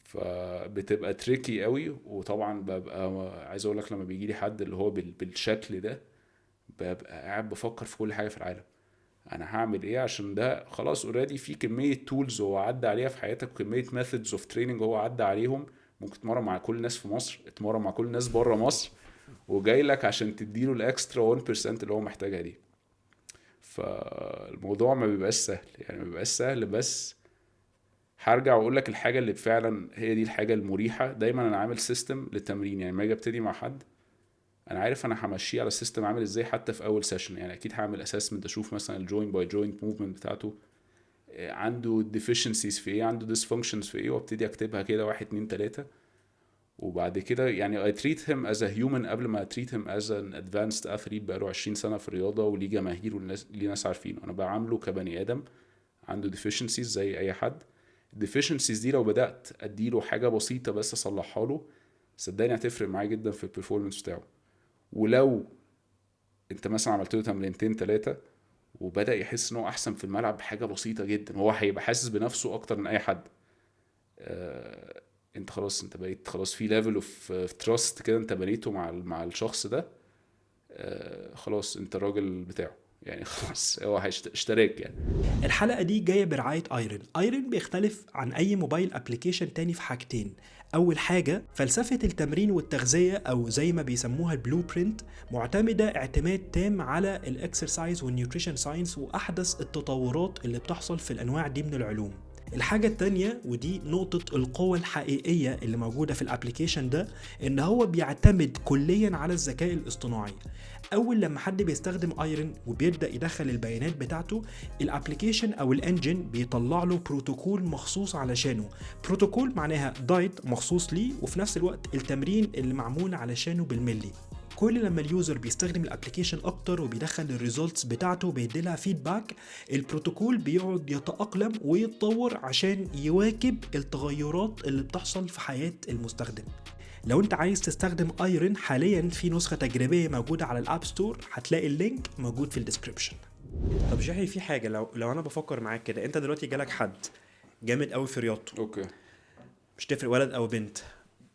فبتبقى تريكي قوي. وطبعا ببقى عايز اقول لك لما بيجي لي حد اللي هو بالشكل ده، ببقى قاعد بفكر في كل حاجه في العالم، انا هعمل ايه عشان ده خلاص اوريدي في كميه تولز هو عدى عليها في حياتك وكميه ميثودز اوف تريننج هو عدى عليهم. ممكن تتمرن مع كل الناس في مصر، اتمرن مع كل الناس بره مصر، وجاي لك عشان تديله الاكسترا 1% اللي هو محتاجها دي. فالموضوع ما بيبقاش سهل، يعني ما بيبقاش سهل. بس هرجع واقول لك الحاجه اللي فعلا هي دي الحاجه المريحه. دايما انا عامل سيستم للتمرين، يعني لما اجي ابتدي مع حد انا عارف انا همشيه على السيستم عامل ازاي. حتى في اول سيشن يعني اكيد هعمل اسسمنت، اشوف مثلا الجوينت باي جوينت موفمنت بتاعته عنده deficiencies في ايه، عنده dysfunctions في ايه، وابتدي اكتبها كده 1 2 3. وبعد كده يعني I treat him as a human قبل ما treat him as an advanced athlete بقاله 20 سنة في الرياضة وليه جماهير والناس ليه ناس عارفينه. انا بعامله كبني ادم عنده deficiencies زي اي حد. deficiencies دي لو بدأت اديله حاجة بسيطة بس اصلحها له، صدقني هتفرق معاه جدا في البرفورمانس بتاعه. ولو انت مثلا عملت له تمرينتين 3 وبدأ يحس ان هو احسن في الملعب بحاجة بسيطة جدا، هو هيبقى حاسس بنفسه اكتر من اي حد. انت خلاص انت بقيت خلاص في ليفل اوف تراست كده انت بنيته مع الشخص ده. خلاص انت الراجل بتاعه يعني خلاص هو اشتراك يعني. الحلقة دي جاية برعاية ايرن. ايرن بيختلف عن اي موبايل ابليكيشن تاني في حاجتين. اول حاجة فلسفة التمرين والتغذية او زي ما بيسموها البلو برينت، معتمدة اعتماد تام على الاكسرسايز والنيوتريشن ساينس واحدث التطورات اللي بتحصل في الانواع دي من العلوم. الحاجة التانية ودي نقطة القوة الحقيقية اللي موجودة في الابليكيشن ده، ان هو بيعتمد كليا على الذكاء الاصطناعي. اول لما حد بيستخدم ايرن وبيبدا يدخل البيانات بتاعته، الابليكيشن او الانجن بيطلع له بروتوكول مخصوص علشانه. بروتوكول معناها دايت مخصوص ليه، وفي نفس الوقت التمرين اللي معمول علشانه بالملي. كل لما اليوزر بيستخدم الابليكيشن اكتر وبيدخل الريزولتس بتاعته بيديلها فيدباك، البروتوكول بيقعد يتأقلم ويتطور عشان يواكب التغيرات اللي بتحصل في حياة المستخدم. لو انت عايز تستخدم ايرن حاليا في نسخة تجريبية موجودة على الاب ستور، هتلاقي اللينك موجود في الديسكريبشن. طب جاهي في حاجة، لو انا بفكر معاك كده، انت دلوقتي جالك حد جامد قوي في رياضته، اوكي، مش تفرق ولد او بنت،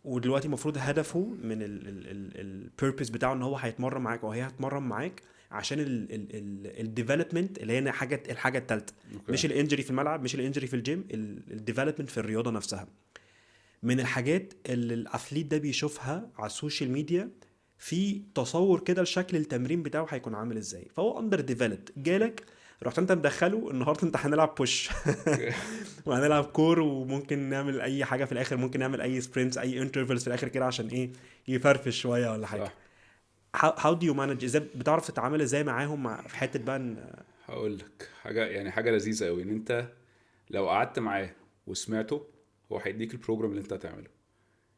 ودلوقتي المفروض هدفه من البيربز بتاعه ان هو هيتمرن معاك او هي هتمرن معاك عشان الديفلوبمنت اللي هي الحاجه الثالثه، مش الانجري في الملعب، مش الانجري في الجيم، الديفلوبمنت في الرياضه نفسها. من الحاجات اللي الاثليت ده بيشوفها على السوشيال ميديا في تصور كده لشكل التمرين بتاعه هيكون عامل ازاي. فهو اندر ديفلوبد، جالك رحت انت مدخله النهارده انت هنلعب بوش وهنلعب كور وممكن نعمل اي حاجه في الاخر، ممكن نعمل اي سبرنتس اي انترفلز في الاخر كده عشان ايه، يفرفش شويه ولا حاجه. how do you manage، ازاي بتعرف تتعامل ازاي معاهم في حته بقى هقول لك حاجه، يعني حاجه لذيذه قوي، ان انت لو قعدت معاه وسمعته هو هيديك البروجرام اللي انت هتعمله.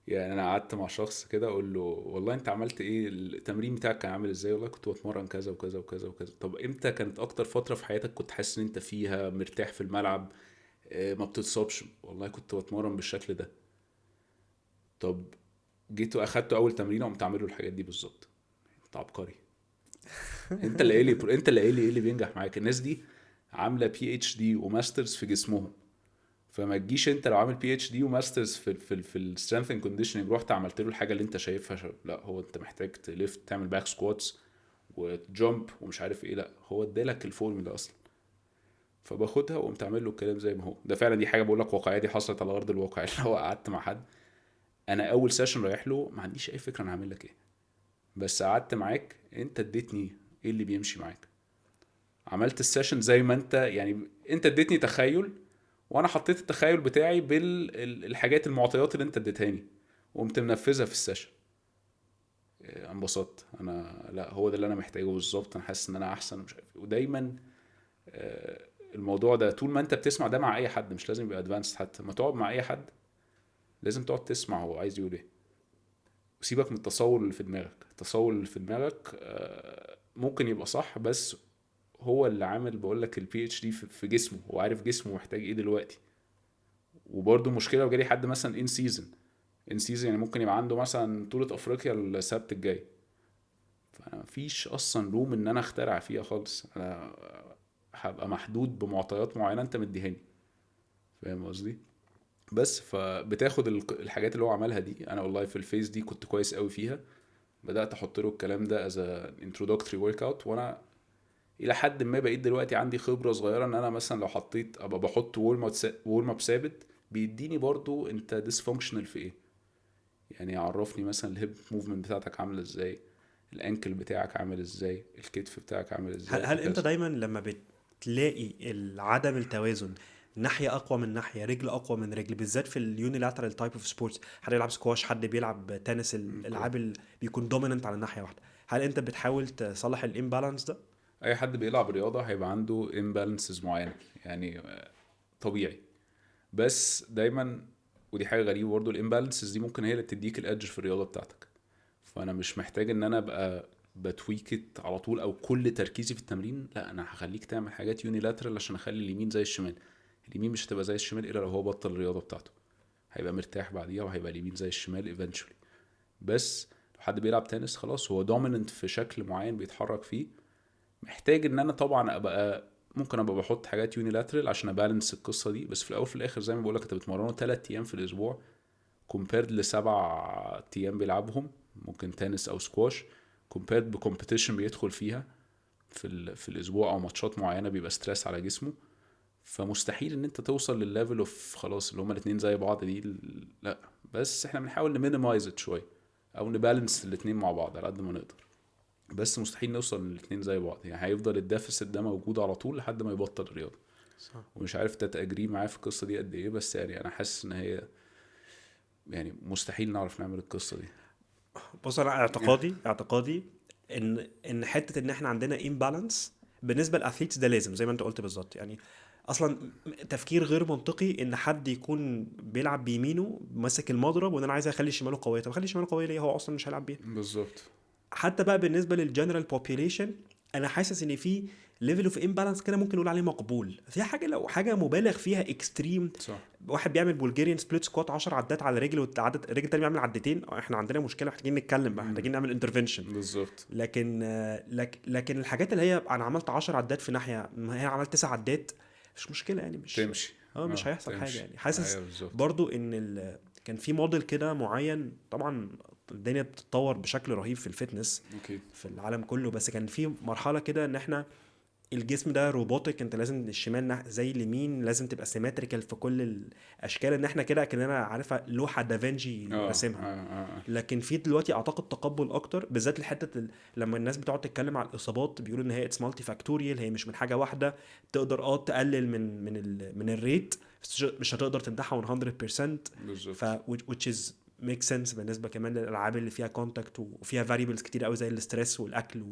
يعني انا قعدت مع شخص كده اقول له والله انت عملت ايه، التمرين بتاعك كان عامل ازاي؟ والله كنت بتمرن كذا وكذا وكذا وكذا. طب امتى كانت اكتر فترة في حياتك كنت حاسس ان انت فيها مرتاح في الملعب، ما بتتصابش؟ والله كنت بتمرن بالشكل ده. طب جيت واخدته اول تمرينه وقمت عامل له الحاجات دي بالظبط. انت عبقري. انت اللي قايل لي ايه اللي بينجح معاك. الناس دي عامله بي اتش دي وماسترز في جسمهم، فما تجيش انت لو عامل بي اتش دي وماسترز في السترينث اند كونديشننج رحت عملت له الحاجه اللي انت شايفها لا هو انت محتاج تليفت تعمل باك سكواتس وجامب ومش عارف ايه، لا هو ادالك الفورمولا اصلا. فباخدها وقمت عامل له الكلام زي ما هو ده. فعلا دي حاجه بقول لك واقعيه، دي حصلت على ارض الواقع. اللي هو قعدت مع حد، انا اول سيشن رايح له ما عنديش اي فكره انا هعمل لك ايه، بس قعدت معاك انت اديتني ايه اللي بيمشي معاك. عملت السيشن زي ما انت يعني، انت اديتني تخيل وانا حطيت التخيل بتاعي بالحاجات المعطيات اللي انت اديتهاني وقمت منفذها في السيشن. انبسطت انا، لا هو ده اللي انا محتاجه بالظبط، انا حاسس ان انا احسن ومش عارف ايه. ودايما الموضوع ده طول ما انت بتسمع ده مع اي حد، مش لازم يبقى ادفانسد، حتى ما تقعد مع اي حد لازم تقعد تسمع هو عايز يقول ايه، وسيبك من التصور اللي في دماغك. التصور اللي في دماغك ممكن يبقى صح، بس هو اللي عامل بقول لك البي اتش دي في جسمه، هو عارف جسمه محتاج ايه دلوقتي. وبرده مشكله لو جالي حد مثلا ان سيزون، ان سيزون يعني ممكن يبقى عنده مثلا بطوله افريقيا السبت الجاي، فانا مفيش اصلا روم ان انا اخترع فيها خالص، انا هبقى محدود بمعطيات معينه انت مديهاني. فاهم قصدي؟ بس فبتاخد الحاجات اللي هو عملها دي. انا والله في الفيز دي كنت كويس قوي فيها، بدات احط له الكلام ده از انترودكتوري ورك اوت، وانا الى حد ما بقيت دلوقتي عندي خبره صغيره ان انا مثلا لو حطيت ابقى بحط وورم اب ثابت بيديني برضو انت ديسفانكشنال في ايه. يعني يعرفني مثلا الهيب موفمنت بتاعتك عامله ازاي، الانكل بتاعك عامل ازاي، الكتف بتاعك عامل ازاي، هل انت وهكذا. دايما لما بتلاقي عدم التوازن، ناحية أقوى من ناحية، رجل أقوى من رجل، بالذات في اليونيلاترال تايب اوف سبورتس، حد بيلعب سكواش، حد بيلعب تنس، اوكي. الألعاب اللي بيكون دوميننت على ناحية واحدة، هل أنت بتحاول تصلح الامبالانس ده؟ اي حد بيلعب رياضه هيبقى عنده امبالانسز معينه يعني، طبيعي. بس دايما، ودي حاجه غريبه برضو، الامبالانسز دي ممكن هي اللي تديك الادج في الرياضه بتاعتك. فانا مش محتاج ان انا ابقى بتويكت على طول او كل تركيزي في التمرين، لا انا هخليك تعمل حاجات يونيلاترال عشان اخلي اليمين زي الشمال. اليمين مش هتبقى زي الشمال الا لو هو بطل الرياضه بتاعته، هيبقى مرتاح بعديها وهيبقى اليمين زي الشمال eventually. بس لو حد بيلعب تنس خلاص هو دوميننت في شكل معين بيتحرك فيه، محتاج ان انا طبعا ابقى ممكن ابقى بحط حاجات يونيلاترال عشان ابالانس القصه دي. بس في الاول في الاخر زي ما بقول لك انت بتمرنه 3 ايام في الاسبوع كومبيرد لسبع ايام بيلعبهم ممكن تنس او سكواش، كومبيرد بكومبيتيشن بيدخل فيها في الاسبوع او ماتشات معينه بيبقى ستريس على جسمه. فمستحيل ان انت توصل للليفل اوف خلاص اللي هما الاثنين زي بعض دي، لا. بس احنا بنحاول نمينيمايز شويه او نبالانس الاثنين مع بعض على قد ما نقدر. بس مستحيل نوصل للاثنين زي بعض، يعني هيفضل الديفيسيت ده موجود على طول لحد ما يبطل الرياضه. صح. ومش عارف تتأجري معايا في القصه دي قد ايه، بس يعني انا حاسس ان هي يعني مستحيل نعرف نعمل القصه دي. بص، أنا اعتقادي إن حتة إن إحنا عندنا امبالانس بالنسبة للأثليتس ده لازم، زي ما أنت قلت بالظبط يعني. اصلا تفكير غير منطقي ان حد يكون بيلعب بيمينه ماسك المضرب وان انا عايز اخلي شماله قويه. طب اخلي شماله قويه ليه؟ هو اصلا مش هيلعب بيها. بالظبط. حتى بقى بالنسبه للجنرال بوبيوليشن، انا حاسس ان في ليفل اوف امبالانس كده ممكن نقول عليه مقبول. في حاجه لو حاجه مبالغ فيها اكستريم، صح. واحد بيعمل بولجاريان سبليت سكوات 10 عدات على رجل والعدد الرجل التاني بيعمل عدتين، احنا عندنا مشكله، محتاجين نتكلم بقى، محتاجين نعمل انترفنشن. بالظبط. لكن الحاجات اللي هي انا عملت 10 عدات في ناحيه، هنا عملت 9 عدات، مش مشكله يعني، تمشي. مش هيحصل حاجه تمشي. يعني. حاسس ايوه بالظبط. برضو ان كان في موديل كده معين، طبعا الدنيا بتتطور بشكل رهيب في الفتنس اكيد. في العالم كله، بس كان في مرحله كده ان احنا الجسم ده روبوتك، انت لازم الشمال زي اليمين لازم تبقى سيمتريكال في كل الاشكال، ان احنا كده كاننا عارفه لوحه دافنشي رسمها. لكن في دلوقتي اعتقد تقبل اكتر، بالذات الحته لما الناس بتقعد تتكلم على الاصابات بيقولوا ان هي اتس مالتي فاكتوريال، هي مش من حاجه واحده. تقدر تقلل من الريت، بس مش هتقدر تمنعها 100%. بالظبط. which is make sense بالنسبه كمان للالعاب اللي فيها كونتاكت وفيها variables كتير قوي زي الاسترس والاكل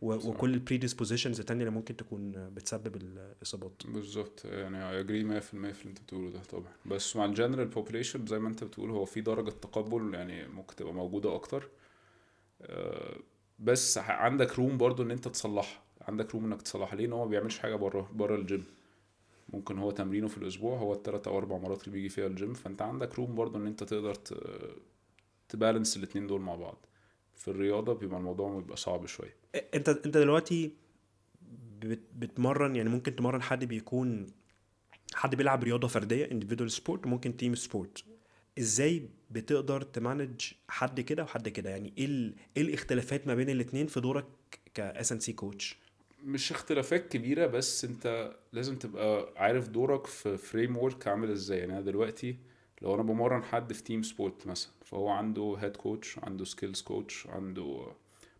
وكل البريديسبوزيشنز التانية اللي ممكن تكون بتسبب الاصابات. بالظبط، يعني I agree 100% في اللي انت بتقوله ده طبعا. بس مع الجنرال population زي ما انت بتقول هو في درجة تقبل يعني ممكن تبقى موجودة اكتر. بس عندك روم برضو ان انت تصلحها، عندك روم انك تصلحها. ليه؟ ان هو ما بيعملش حاجة بره الجيم. ممكن هو تمرينه في الاسبوع هو الثلاث او 4 مرات اللي بيجي فيها الجيم، فانت عندك روم برضو ان انت تقدر تبالانس الاتنين دول مع بعض. في الرياضة بيبقى الموضوع بيبقى صعب شوية. انت دلوقتي بتمرن، يعني ممكن تمرن حد بيكون حد بيلعب رياضة فردية individual sport وممكن team sport. ازاي بتقدر تمانج حد كده وحد كده؟ يعني ايه الاختلافات ما بين الاتنين في دورك كSNC كوتش؟ مش اختلافات كبيرة، بس انت لازم تبقى عارف دورك في فريم ورك عامل ازاي. يعني انا دلوقتي لو انا بمرن حد في تيم سبورت مثلا، فهو عنده هيد كوتش، عنده سكيلز كوتش، عنده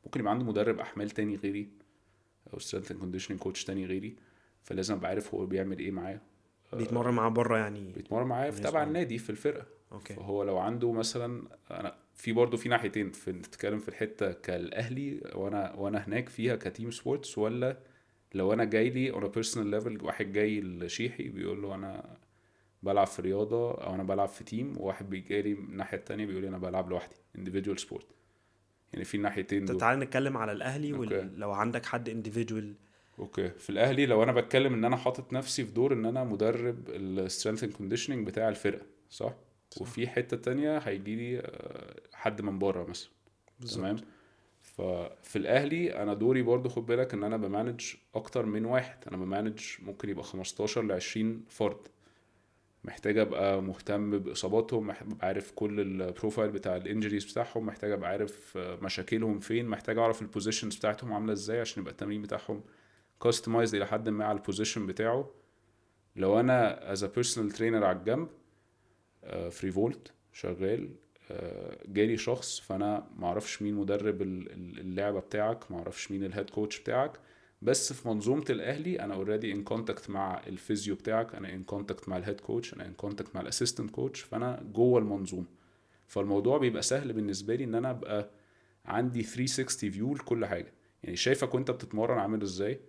ممكن يبقى عنده مدرب احمال تاني غيري او سترينث اند كونديشننج كوتش تاني غيري، فلازم ابقى عارف هو بيعمل ايه معاه. بيتمرن معاه بره يعني؟ بيتمرن معاه في تبع النادي في الفرقة. اوكي. فهو لو عنده مثلا، انا في برضه في ناحيتين، في نتكلم في الحتة كالاهلي وانا هناك فيها كتيم سبورتس، ولا لو انا جاي لي on a personal level، واحد جاي لشيحي بيقول له انا بلعب في رياضة او انا بلعب في تيم، وواحد بيجي لي من الناحية التانية بيقول لي انا بلعب لوحدي individual sport. يعني في الناحيتين دول. تعال نتكلم على الاهلي، اوكي. ولو عندك حد individual. اوكي، في الاهلي لو انا بتكلم ان انا حاطط نفسي في دور ان انا مدرب السترينث اند كونديشننج بتاع الفرقة، صح؟ وفي حتة تانية هيجي لي حد من بره مثلا. تمام. بالظبط. ففي الاهلي انا دوري برضو خد بالك ان انا بمانج اكتر من واحد. انا بمانج ممكن يبقى 15 ل 20 فرد. محتاج ابقى مهتم باصاباتهم، محتاج ابقى عارف كل البروفايل بتاع الانجريز بتاعهم، محتاج ابقى عارف مشاكلهم فين، محتاج اعرف البوزيشنز بتاعتهم عامله ازاي عشان يبقى التمرين بتاعهم كاستمايز الى حد ما على البوزيشن بتاعه. لو انا از ا بيرسونال ترينر على الجنب فري فولت شغال، جالي شخص فانا معرفش مين مدرب اللعبه بتاعك، معرفش مين الهيد كوتش بتاعك، بس في منظومه الاهلي انا اوريدي ان كونتاكت مع الفيزيو بتاعك، انا ان كونتاكت مع الهيد كوتش، انا ان كونتاكت مع الاسيستنت كوتش، فانا جوه المنظومه. فالموضوع بيبقى سهل بالنسبه لي ان انا ابقى عندي 360 فيو لكل حاجه. يعني شايفك وانت بتتمرن عامل ازاي،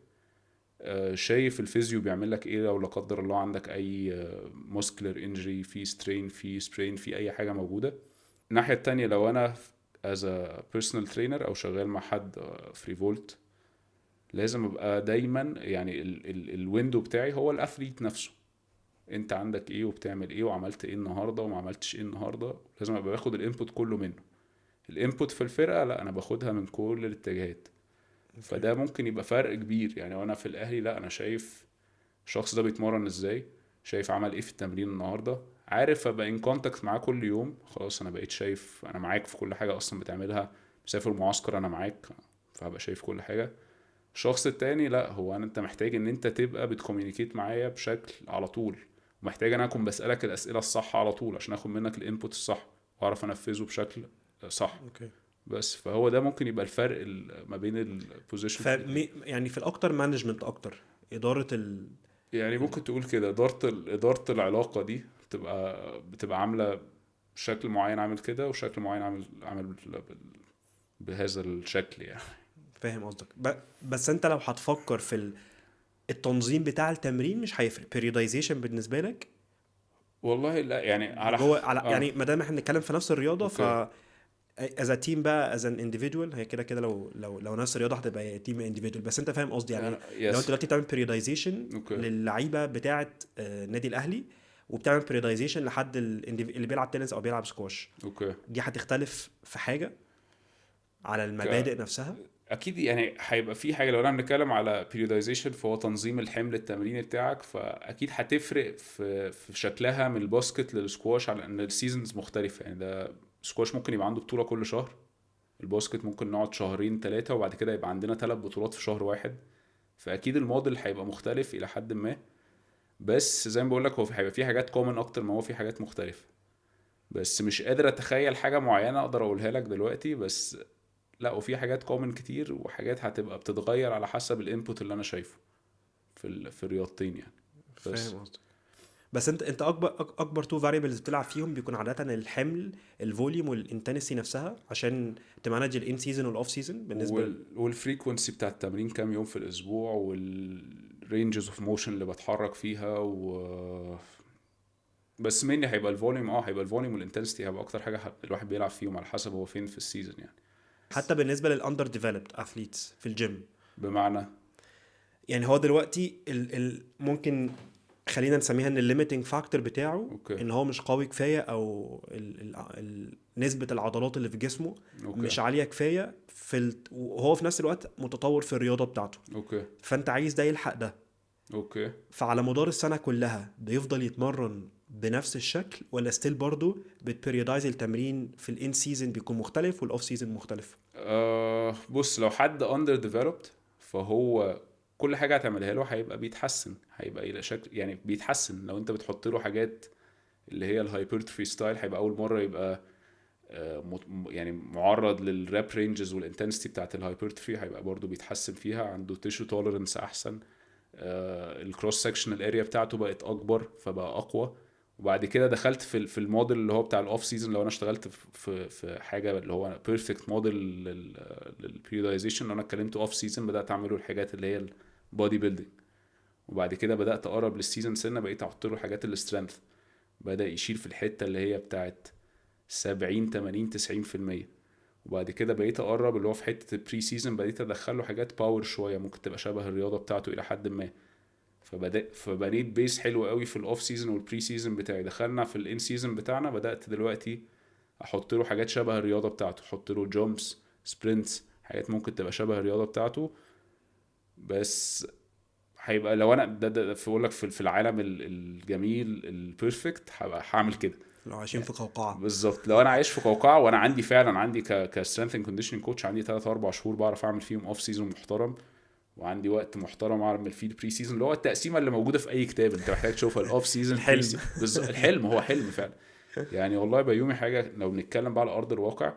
شايف الفيزيو بيعمل لك ايه لو لا قدر الله عندك اي ماسكولار انجري، في سترين، في سبرين، في اي حاجه موجوده. الناحيه التانية لو انا as a personal trainer او شغال مع حد فري فولت، لازم ابقى دايما يعني الويندو بتاعي هو الاثليت نفسه. انت عندك ايه وبتعمل ايه وعملت ايه النهارده وما عملتش ايه النهارده، لازم ابقى باخد الانبوت كله منه. الانبوت في الفرقه لا، انا باخدها من كل الاتجاهات. فده ممكن يبقى فرق كبير. يعني وانا في الاهلي لا، انا شايف الشخص ده بيتمرن ازاي، شايف عمل ايه في التمرين النهارده، عارف ابقى ان كونتاكت معاه كل يوم. خلاص انا بقيت شايف انا معاك في كل حاجه اصلا بتعملها. مسافر معسكر انا معاك، فهبقى شايف كل حاجه. الشخص التاني لا، هو انت محتاج ان انت تبقى بتكوميونيكيت معايا بشكل على طول، ومحتاج انا اكون بسالك الاسئله الصح على طول عشان اخد منك الانبوت الصح واعرف انفذه بشكل صح. اوكي. بس فهو ده ممكن يبقى الفرق ما بين البوزيشن. يعني في الاكتر مانجمنت اكتر اداره يعني ممكن تقول كده إدارة العلاقة دي بتبقى عاملة بشكل معين عامل كده، وشكل معين عامل بهذا الشكل يعني. فاهم قصدك. بس انت لو هتفكر في التنظيم بتاع التمرين مش هيفرق periodization بالنسبه لك؟ والله لا، يعني جوه يعني ما دام احنا بنتكلم في نفس الرياضه، ف أوكي. as a team بقى as an individual هي كده لو نفس الرياضه هتبقى تيم individual. بس انت فاهم قصدي يعني. لو انت دلوقتي بتعمل periodization أوكي. للعيبه بتاعه النادي الاهلي، وبتعمل periodization لحد اللي بيلعب تنس او بيلعب سكواش، اوكي، دي هتختلف في حاجه على المبادئ نفسها؟ اكيد. يعني هيبقى في حاجه لو انا بنتكلم على periodization فهو تنظيم الحمل التمريني بتاعك، فاكيد هتفرق في شكلها من الباسكت للسكواش، على ان السيزونز مختلفه. يعني ده سكواش ممكن يبقى عنده بطوله كل شهر، الباسكت ممكن نقعد 2-3 وبعد كده يبقى عندنا 3 بطولات في شهر واحد. فاكيد الموديل هيبقى مختلف الى حد ما. بس زي ما بقول لك هو هيبقى في حاجات كومن اكتر ما هو في حاجات مختلفه. بس مش قادر اتخيل حاجه معينه اقدر اقولها لك دلوقتي. بس لا، وفي حاجات كومن كتير، وحاجات هتبقى بتتغير على حسب الانبوت اللي انا شايفه في الرياضتين يعني. بس فاهم قصدك. بس انت اكبر تو فاريبلز بتلعب فيهم بيكون عاده الحمل، الفوليوم والانتنسي نفسها، عشان تمانج الان سيزون والاوف سيزون بالنسبه. والفريكونسي بتاع التمرين كام يوم في الاسبوع، والرينجز اوف موشن اللي بتحرك فيها بس مني هيبقى الفوليوم، هيبقى الفوليوم والانتنسيتي هيبقى اكتر حاجه الواحد بيلعب فيهم على حسب هو فين في السيزون يعني. حتى بالنسبه للاندر ديفلوبد اثليتس في الجيم، بمعنى يعني هو دلوقتي ممكن خلينا نسميها ان الليميتنج فاكتور بتاعه اوكي ان هو مش قوي كفايه، او نسبه العضلات اللي في جسمه اوكي مش عاليه كفايه وهو في نفس الوقت متطور في الرياضه بتاعته. اوكي فانت عايز ده يلحق ده، اوكي. فعلى مدار السنه كلها بيفضل يتمرن بنفس الشكل، ولا ستيل برضو بتبريودايز التمرين في الان سيزون بيكون مختلف والاوف سيزون مختلف؟ بص، لو حد under developed فهو كل حاجة هتعملها له هيبقى بيتحسن، هيبقى إلى شكل يعني بيتحسن. لو أنت بتحط له حاجات اللي هي الهايبرتروفي ستايل، هيبقى أول مرة يبقى يعني معرض للراب رينجز والانتنسيتي بتاعت الهايبرتروفي، هيبقى برضو بيتحسن فيها، عنده تيشو توليرنس أحسن، الكروس سكشنال اريا بتاعته بقت أكبر فبقى أقوى. وبعد كده دخلت في الموديل اللي هو بتاع الاوف سيزون. لو انا اشتغلت في حاجه اللي هو بيرفكت موديل للبريودايزيشن، لو انا اتكلمت اوف سيزون بدات اعمله الحاجات اللي هي البودي بيلدينج. وبعد كده بدات اقرب للسيزون سنه، بقيت احط له حاجات السترينث، بدا يشيل في الحته اللي هي بتاعت 70 80 90%. وبعد كده بقيت اقرب اللي هو في حته البري سيزون، بقيت ادخل له حاجات باور شويه ممكن تبقى شبه الرياضه بتاعته الى حد ما. فبنيت بيس حلو قوي في الاوف سيزون والبري سيزون بتاعي. دخلنا في الان سيزون بتاعنا، بدات دلوقتي احط له حاجات شبه الرياضه بتاعته، احط له جامبس، سبرنتس، حاجات ممكن تبقى شبه الرياضه بتاعته. بس هيبقى لو انا ده بقول لك في العالم الجميل البيرفكت هبقى هعمل كده لو عايشين في قوقعه. بالظبط. لو انا عايش في قوقعه، وانا عندي فعلا عندي كسترينث اند كونديشننج كوتش، عندي 3 4 شهور بعرف اعمل فيهم اوف سيزون محترم، وعندي وقت محترم اعمل فيه البري سيزون، اللي هو التقسيمه اللي موجوده في اي كتاب انت محتاج تشوفها، الاوف سيزون الحلم. الحلم هو حلم فعلا. يعني والله بيومي حاجه لو بنتكلم بقى على ارض الواقع،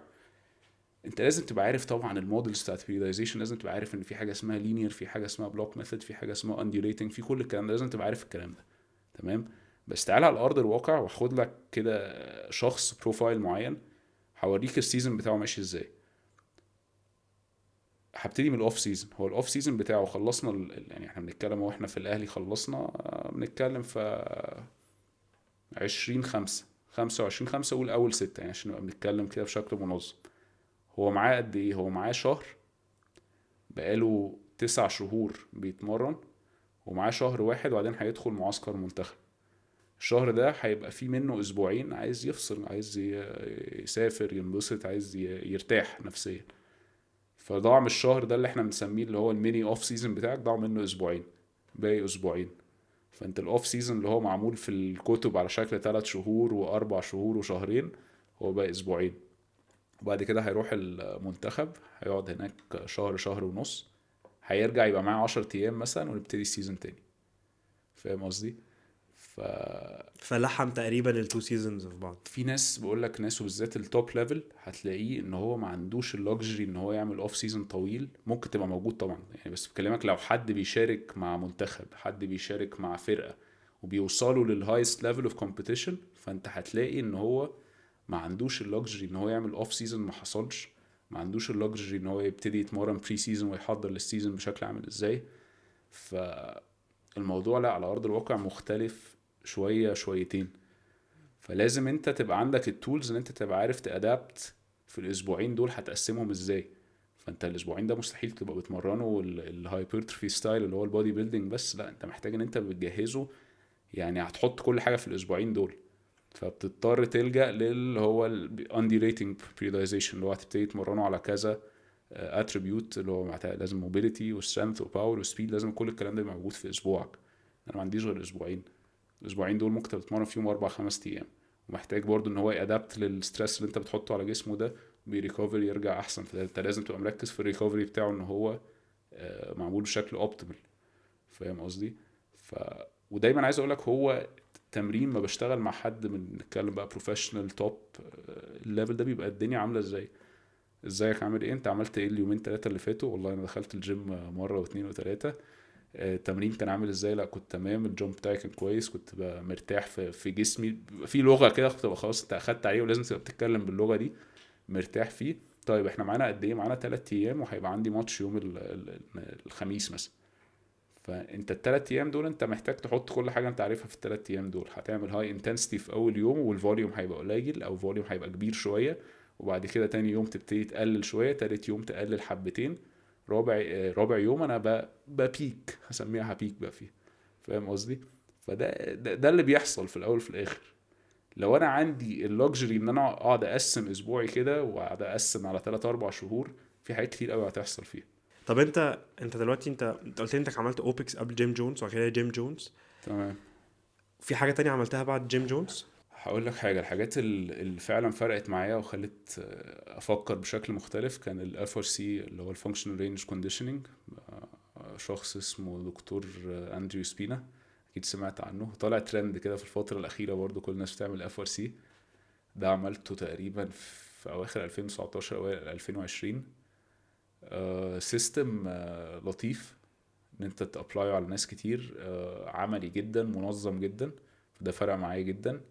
انت لازم تبقى عارف طبعا المودلز بتاعت البريودايزيشن، لازم تبقى عارف ان في حاجه اسمها لينير، في حاجه اسمها بلوك ميثود، في حاجه اسمها انديوليتنج، في كل الكلام ده لازم تبقى عارف الكلام ده. تمام. بس تعالى على ارض الواقع واخد لك كده شخص بروفايل معين، هوريك السيزون بتاعه ماشي ازاي. هبتدي من الاوف سيزون. هو الاوف سيزون بتاعه خلصنا يعني احنا بنتكلم واحنا في الاهلي خلصنا بنتكلم في 20/5 25/5 قول اول 6 يعني عشان نبقى بنتكلم كده بشكل منظم. هو معاه قد ايه؟ هو معاه شهر، بقاله 9 شهور بيتمرن، ومعاه شهر واحد وبعدين هيدخل معسكر منتخب. الشهر ده هيبقى فيه منه اسبوعين عايز يفصل، عايز يسافر ينبسط، عايز يرتاح نفسيا. فضاع من الشهر ده اللي احنا بنسميه اللي هو الميني اوف سيزون بتاعك، ضاع منه اسبوعين، باقي اسبوعين. فانت الاوف سيزون اللي هو معمول في الكتب على شكل 3 شهور و4 شهور وشهرين، هو باقي اسبوعين. وبعد كده هيروح المنتخب، هيقعد هناك شهر شهر ونص، هيرجع يبقى معاه 10 ايام مثلا ونبتدي السيزون تاني. فاهم قصدي؟ فلحم تقريبا التو سيزونز في بعض. في ناس بقول لك، ناس وبالذات التوب ليفل هتلاقيه ان هو ما عندوش اللوكسجري ان هو يعمل اوف سيزون طويل. ممكن تبقى موجود طبعا يعني، بس بكلمك لو حد بيشارك مع منتخب، حد بيشارك مع فرقة وبيوصلوا للهايست ليفل اوف كومبيتيشن، فانت هتلاقي ان هو ما عندوش اللوكسجري ان هو يعمل اوف سيزون، ما حصلش. ما عندوش اللوكسجري ان هو يبتدي يتمرن بري سيزون ويحضر للسيزون بشكل عامل ازاي. فالموضوع لا، على ارض الواقع مختلف شوية شويتين. فلازم انت تبقى عندك التولز ان انت تبقى عارف تأدابت في الاسبوعين دول هتقسمهم ازاي. فانت الاسبوعين ده مستحيل تبقى بتمرنه الهايبرتروفي ستايل اللي هو البودي بيلدينج بس، لا انت محتاج ان انت بتجهزه، يعني هتحط كل حاجة في الاسبوعين دول. فبتضطر تلجأ للي هو الانديوليتنج بريودايزيشن اللي هو هتبتدي تمرنه على كذا اتريبيوت، اللي هو لازم موبيليتي وسترينث وباور وسبيد، لازم كل الكلام ده موجود في اسبوعك. انا ما عنديش غير اسبوعين. الاسبوعين دول ممكن تتمرن فيهم 4-5 ايام، ومحتاج برضو ان هو يادابت للستريس اللي انت بتحطه على جسمه ده، بيريكوفري يرجع احسن. فانت لازم تبقى مركز في الريكوفري بتاعه ان هو معمول بشكل اوبتيمال. فاهم قصدي؟ ودايما عايز اقولك، هو تمرين ما بشتغل مع حد من نتكلم بقى بروفيشنال توب الليفل ده، بيبقى الدنيا عامله ازاي. ازيك عامل ايه؟ انت عملت ايه اليومين 3 اللي فاتوا؟ والله انا دخلت الجيم مره و2 و3. التمرين كان عامل ازاي، لا كنت تمام، الجومب بتاعي كان كويس، كنت بقى مرتاح في جسمي، بيبقى في لغه كده كنت بقى خلاص انت اخدت عليه ولازم تبقى بتتكلم باللغه دي، مرتاح فيه. طيب احنا معانا قد ايه؟ معانا 3 ايام وهيبقى عندي ماتش يوم الخميس مثلا. فانت الثلاث ايام دول انت محتاج تحط كل حاجه انت عارفها في الثلاث ايام دول. هتعمل هاي انتنسيتي في اول يوم والفوليوم هيبقى قليل او فوليوم هيبقى كبير شويه، وبعد كده تاني يوم تبتدي تقلل شويه، تالت يوم تقلل حبتين، رابع يوم انا ببيك، هسميها بيك بقى فيه. فاهم قصدي؟ ده اللي بيحصل في الاول في الاخر. لو انا عندي اللوكسجري ان انا اقعد اقسم اسبوعي كده واقعد اقسم على 3 4 شهور، في حاجات كتير قوي هتحصل فيها. طب انت دلوقتي انت قلت لي انك عملت اوبكس قبل جيم جونز وبعد كده جيم جونز، تمام. في حاجه تانية عملتها بعد جيم جونز؟ هقول لك حاجة، الحاجات اللي فعلا فرقت معايا وخلت أفكر بشكل مختلف كان ال FRC اللي هو ال Functional Range Conditioning. شخص اسمه دكتور أندريو سبينا، أكيد سمعت عنه، طالع ترند كده في الفترة الأخيرة برضو، كل الناس بتعمل FRC. ده عملته تقريبا في أواخر 2019 أوائل 2020. سيستم لطيف إن أنت تأبلاي على ناس كتير، عملي جدا، منظم جدا، ده فرق معايا جدا.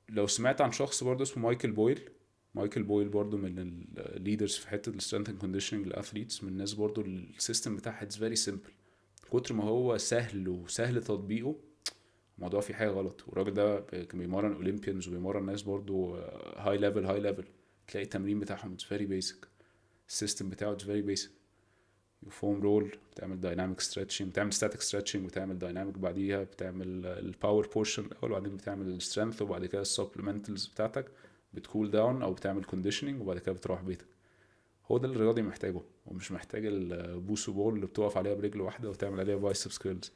لو سمعت عن شخص برضه اسمه مايكل بويل. مايكل بويل برضه من الليدرز في حته السترينث اند كونديشننج للاثليتس، من الناس برضه السيستم بتاعها اتس فيري سيمبل، كتر ما هو سهل وسهل تطبيقه الموضوع فيه حاجه غلط. والراجل ده كان بيمرن اولمبيانز وبيمرن ناس برضه هاي ليفل، تلاقي التمرين بتاعهم اتس فيري بيسك، السيستم بتاعه اتس فيري بيسك. فوم رول، بتعمل دايناميك ستريتشنج، بتعمل ستاتيك ستريتشنج، بتعمل دايناميك بعديها، بتعمل الباور بورشن الاول وبعدين بتعمل السترينث، وبعد كده السبلمنتالز بتاعتك بتكول داون او بتعمل كونديشننج، وبعد كده بتروح بيتك. هو ده اللي الرياضي محتاجه، ومش محتاج البوسو بول اللي بتقف عليها برجل واحده وتعمل عليها بايسبس كيرلز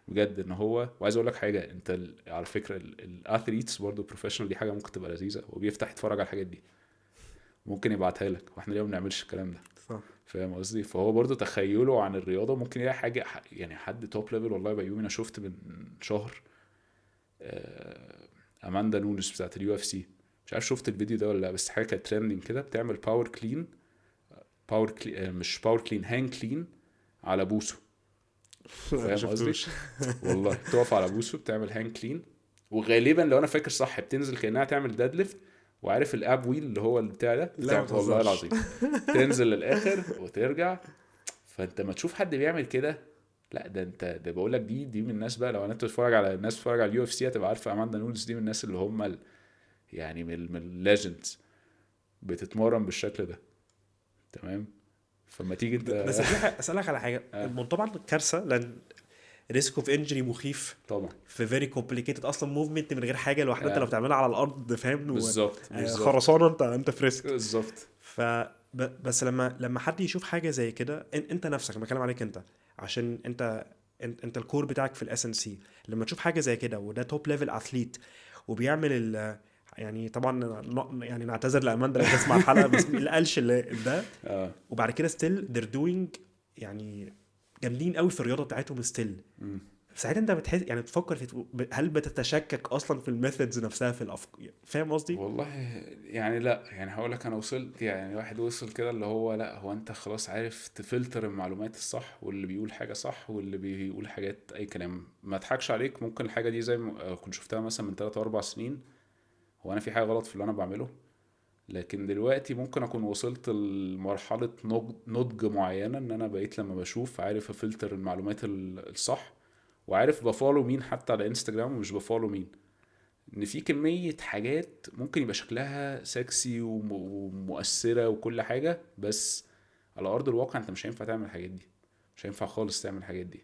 بجد. ان هو، وعايز اقول لك حاجه، انت على فكره الاثليتس برضه بروفيشنال، دي حاجه ممكن تبقى لذيذه، وبيفتح يتفرج على الحاجات دي ممكن يبعتها لك، واحنا ليه ما بنعملش الكلام ده؟ صح. فاهم قصدي؟ فهو برضو تخيله عن الرياضه ممكن يلاقي حاجه يعني حد توب ليفل. والله بيومي انا شفت من شهر اماندا نونس بتاعت اليو اف سي، مش عارف شفت الفيديو ده ولا لا، بس حاجه كانت ترندنج كده، بتعمل باور كلين مش باور كلين، هانج كلين على بوسو. فاهم قصدي؟ والله بتقف على بوسو بتعمل هانج كلين، وغالبا لو انا فاكر صح بتنزل كانها تعمل ديد ليفت، وعارف الاب ويل اللي هو البتاع ده لا بتاع، والله متهزرش. العظيم تنزل للاخر وترجع. فانت ما تشوف حد بيعمل كده، لا ده انت، ده بقول لك دي من الناس بقى، لو انت تتفرج على الناس بتتفرج على اليو اف سي هتبقى عارفه اماندا نونز دي من الناس اللي هم يعني من الليجندز بتتمرن بالشكل ده. تمام. فما تيجي انت بس اسالك على حاجه، طبعا كارثه، لان ريسك اوف انجري مخيف طبعا في فيري كومبليكيتد اصلا موفمنت من غير حاجه لوحدها، انت لو آه. بتعملها على الارض فاهم بالظبط خرسانه، انت في ريسك. بالظبط. بس لما حد يشوف حاجه زي كده، انت نفسك بتكلم عليك انت، عشان انت الكور بتاعك في الاس ان سي، لما تشوف حاجه زي كده وده توب ليفل اثليت وبيعمل يعني طبعا يعني نعتذر لاماندا لو تسمع الحلقه، بس اللي قالش ده، وبعد كده ستيل they're doing يعني جامدين قوي في الرياضه بتاعتهم ستيل. ساعتها انت بتحس يعني تفكر في هل بتتشكك اصلا في الميثودز نفسها في فاهم قصدي؟ والله يعني لا، يعني هقول لك انا وصلت، يعني واحد وصل كده اللي هو لا، هو انت خلاص عارف تفلتر المعلومات الصح، واللي بيقول حاجة صح واللي بيقول حاجات اي كلام. ما اضحكش عليك، ممكن الحاجة دي زي ما كنت شفتها مثلا من 3 4 سنين، هو انا في حاجة غلط في اللي انا بعمله، لكن دلوقتي ممكن اكون وصلت لمرحلة نضج معينة، ان انا بقيت لما بشوف عارف افلتر المعلومات الصح، وعارف بفولو مين حتى على انستجرام ومش بفولو مين. ان في كمية حاجات ممكن يبقى شكلها سكسي ومؤثرة وكل حاجة، بس على ارض الواقع انت مش هينفع تعمل الحاجات دي، مش هينفع خالص تعمل الحاجات دي.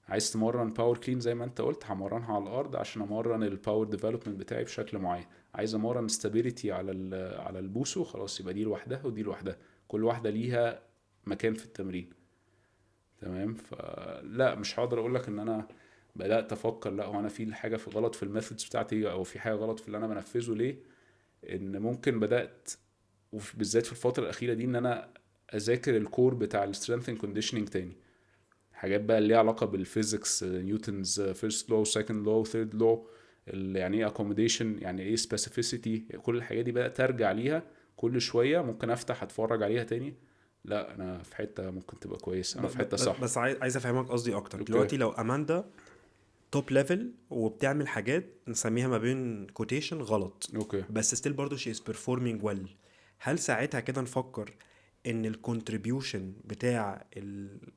عايز تمرن باور كلين زي ما انت قلت، همرنها على الارض عشان امرن الباور ديفلوبمنت بتاعي بشكل معين. عايز امرن ستابيليتي على البوسو، خلاص يبقى دي لوحدها ودي لوحدها، كل واحدة ليها مكان في التمرين. تمام. فلا مش هقدر اقول لك ان انا بدات افكر لا هو انا في حاجه في غلط في الميثودز بتاعتي، او في حاجه غلط في اللي انا بنفذه ليه. ان ممكن بدات، وبالذات في الفتره الاخيره دي، ان انا اذاكر الكور بتاع السترينث اند كونديشننج تاني، حاجات بقى اللي ليها علاقه بالفيزيكس، نيوتنز فيرست لو سكند لو ثيرد لو، يعني ايه اكوموديشن، يعني ايه سبيسيفيسيتي، كل الحاجات دي بدات ارجع ليها كل شويه، ممكن افتح اتفرج عليها تاني لا انا في حته ممكن تبقى كويس، انا في حته صح. بس عايز افهمك قصدي اكتر. اوكي. دلوقتي لو اماندا توب ليفل وبتعمل حاجات نسميها ما بين كوتيشن غلط، اوكي. بس ستيل برضه شي از بيرفورمينج ويل، هل ساعتها كده نفكر ان الكونتريبيوشن بتاع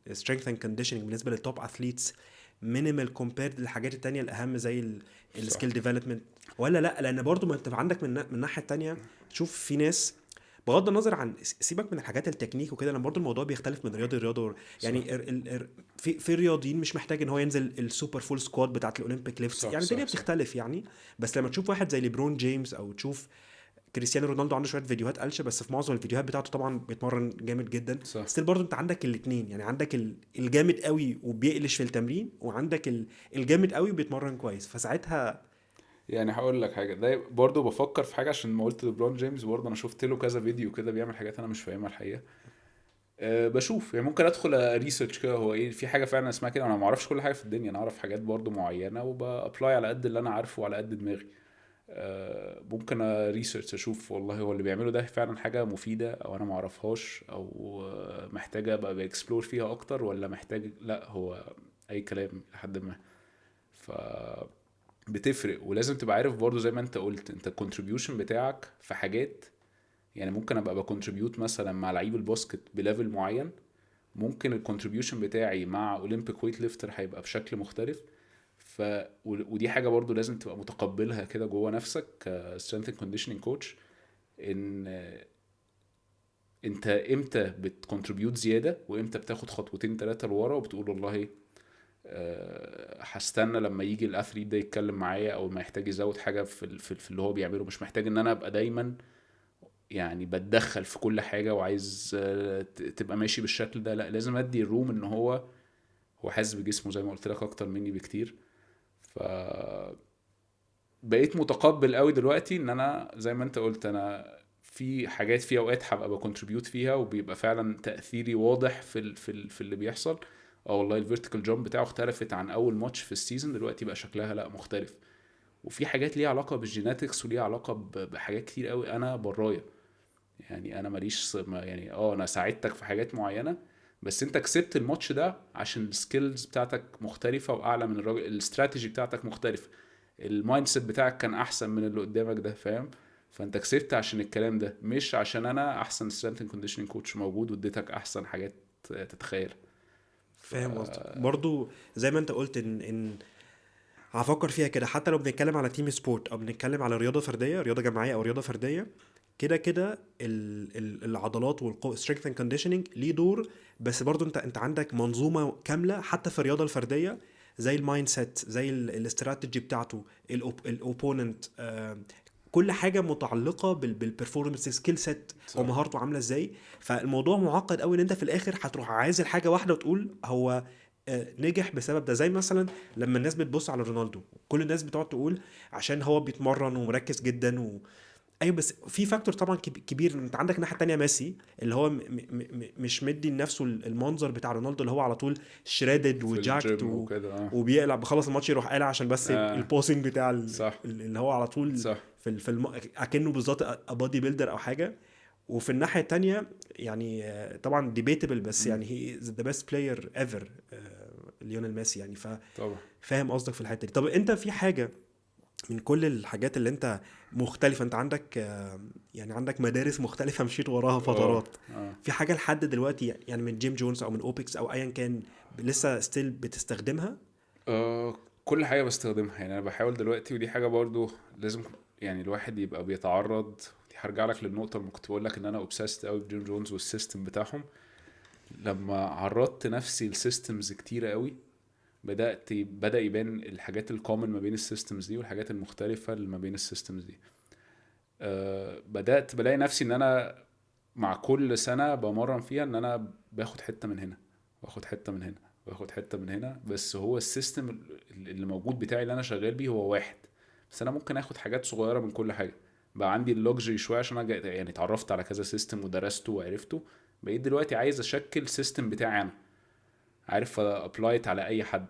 السترينث اند كونديشننج بالنسبه للتوب اثليتس مينيمال كومبيرد للحاجات التانية الاهم زي صح. السكيل ديفلوبمنت، ولا لا؟ لان برضه ما انت عندك من الناحيه التانية تشوف في ناس بغض النظر عن سيبك من الحاجات التكنيك وكده، لان برضه الموضوع بيختلف من رياضه لرياضه. صح. يعني في رياضيين مش محتاج ان هو ينزل السوبر فول سكواد بتاعت الاولمبيك ليفتس، صح. يعني الدنيا صح. صح. بتختلف يعني. بس لما تشوف واحد زي ليبرون جيمس او تشوف كريستيانو رونالدو عنده شويه فيديوهات قلشه، بس في معظم الفيديوهات بتاعته طبعا بيتمرن جامد جدا. صح. ستيل برضه انت عندك الاثنين، يعني عندك الجامد قوي وبيقلش في التمرين، وعندك الجامد قوي وبيتمرن كويس. فساعتها يعني هقول لك حاجه، ده برضه بفكر في حاجه عشان ما قلت لبرون جيمس، برضه انا شفت له كذا فيديو كده بيعمل حاجات انا مش فاهمها الحقيقه. بشوف يعني ممكن ادخل ريسيرش كده هو ايه، في حاجه فعلا اسمها كده. انا ما اعرفش كل حاجه في الدنيا، انا اعرف حاجات برضو معينه وبابلاي على قد اللي انا عارفه وعلى قد دماغي. ممكن ريسيرش اشوف والله هو اللي بيعمله ده فعلا حاجه مفيده او انا ما اعرفهاش، او محتاجه ابقى باكسبلور فيها اكتر، ولا محتاج لا هو اي كلام لحد ما. ف بتفرق، ولازم تبقى عارف برضو زي ما انت قلت انت الكونتريبيوشن بتاعك في حاجات. يعني ممكن ابقى بكونتريبيوت مثلا مع لعيب الباسكت بليفل معين، ممكن الكونتريبيوشن بتاعي مع اولمبيك ويت ليفتر هيبقى بشكل مختلف. ودي حاجه برضو لازم تبقى متقبلها كده جوه نفسك كسترينث اند كونديشننج كوتش، ان انت امتى بتكونتريبيوت زياده وامتى بتاخد خطوتين ثلاثه لورا وبتقول والله هستنى لما يجي الاثليت ده يتكلم معايا او ما يحتاج يزود حاجه في اللي هو بيعمله. مش محتاج ان انا ابقى دايما يعني بتدخل في كل حاجة وعايز تبقى ماشي بالشكل ده. لا لازم ادي الروم ان هو حاسس بجسمه زي ما قلت لك اكتر مني بكتير. ف بقيت متقبل قوي دلوقتي ان انا زي ما انت قلت انا في حاجات في اوقات هبقى بكونتريبيوت فيها وبيبقى فعلا تأثيري واضح في اللي بيحصل. اه والله الفيرتيكال جامب بتاعه اختلفت عن اول ماتش في السيزون، دلوقتي بقى شكلها لا مختلف. وفي حاجات ليها علاقة بالجيناتكس وليها علاقة بحاجات كتير قوي انا برايا. يعني انا ماليش يعني انا ساعدتك في حاجات معينه، بس انت كسبت الماتش ده عشان السكيلز بتاعتك مختلفه واعلى من الراجل، الاستراتيجي بتاعتك مختلفه، المايند سيت بتاعك كان احسن من اللي قدامك ده، فاهم؟ فانت كسبت عشان الكلام ده، مش عشان انا احسن سترينث اند كونديشننج كوتش موجود واديتك احسن حاجات تتخيل. ف فاهم قصدك. برضو زي ما انت قلت ان هفكر فيها كده، حتى لو بنتكلم على تيم سبورت او بنتكلم على رياضه فرديه، رياضه جماعيه او رياضه فرديه، كده كده العضلات والقوه سترينث اند كونديشننج ليه دور. بس برضو انت عندك منظومه كامله حتى في الرياضه الفرديه، زي المايند سيت، زي الاستراتيجي بتاعته، الاوبوننت، كل حاجه متعلقه بالبرفورمانس سكيل سيت او صح. مهارته عامله ازاي. فالموضوع معقد قوي ان انت في الاخر هتروح عايز الحاجه واحده وتقول هو نجح بسبب ده. زي مثلا لما الناس بتبص على رونالدو، كل الناس بتقعد تقول عشان هو بيتمرن ومركز جدا ايوه، بس في فاكتور طبعا كبير. انت عندك الناحيه التانية ميسي اللي هو مش مدي لنفسه المنظر بتاع رونالدو اللي هو على طول شريدد في وجاكت الجيم وكده وبيقلع بخلص الماتش يروح قالع عشان بس آه. البوسنج بتاع صح. اللي هو على طول صح. اكنه بالظبط بادي بيلدر او حاجه. وفي الناحيه التانية يعني طبعا ديبيتبل، بس يعني هي ذا بيست بلاير ايفر ليونيل ميسي يعني. طبعا. فاهم قصدك في الحته دي. طب انت في حاجه من كل الحاجات اللي انت مختلفة، انت عندك يعني عندك مدارس مختلفة مشيت وراها اه. فترات، اه. في حاجة لحد دلوقتي يعني من جيم جونز او من اوبكس او ايا كان لسه ستيل بتستخدمها؟ كل حاجة بستخدمها. يعني أنا بحاول دلوقتي، ودي حاجة برضو لازم يعني الواحد يبقى بيتعرض. دي هرجع لك للنقطة اللي كنت بقول لك إن أنا أوبسست أوي بجيم جونز والسيستم بتاعهم. لما عرضت نفسي لسيستمز كتيرة أوي بدأ يبان الحاجات الكومن ما بين السيستمز دي والحاجات المختلفة اللي ما بين السيستمز دي. بدأت بلاقي نفسي إن أنا مع كل سنة بمرن فيها إن أنا باخد حتة من هنا واخد حتة من هنا واخد حتة من هنا، بس هو السيستم اللي موجود بتاعي اللي انا شغال بيه هو واحد. بس انا ممكن اخد حاجات صغيرة من كل حاجة. بقى عندي اللوكجري شوية عشان انا يعني اتعرفت على كذا سيستم ودرسته وعرفته. بقيت دلوقتي عايز اشكل سيستم بتاعي انا عارف ابلايت على اي حد.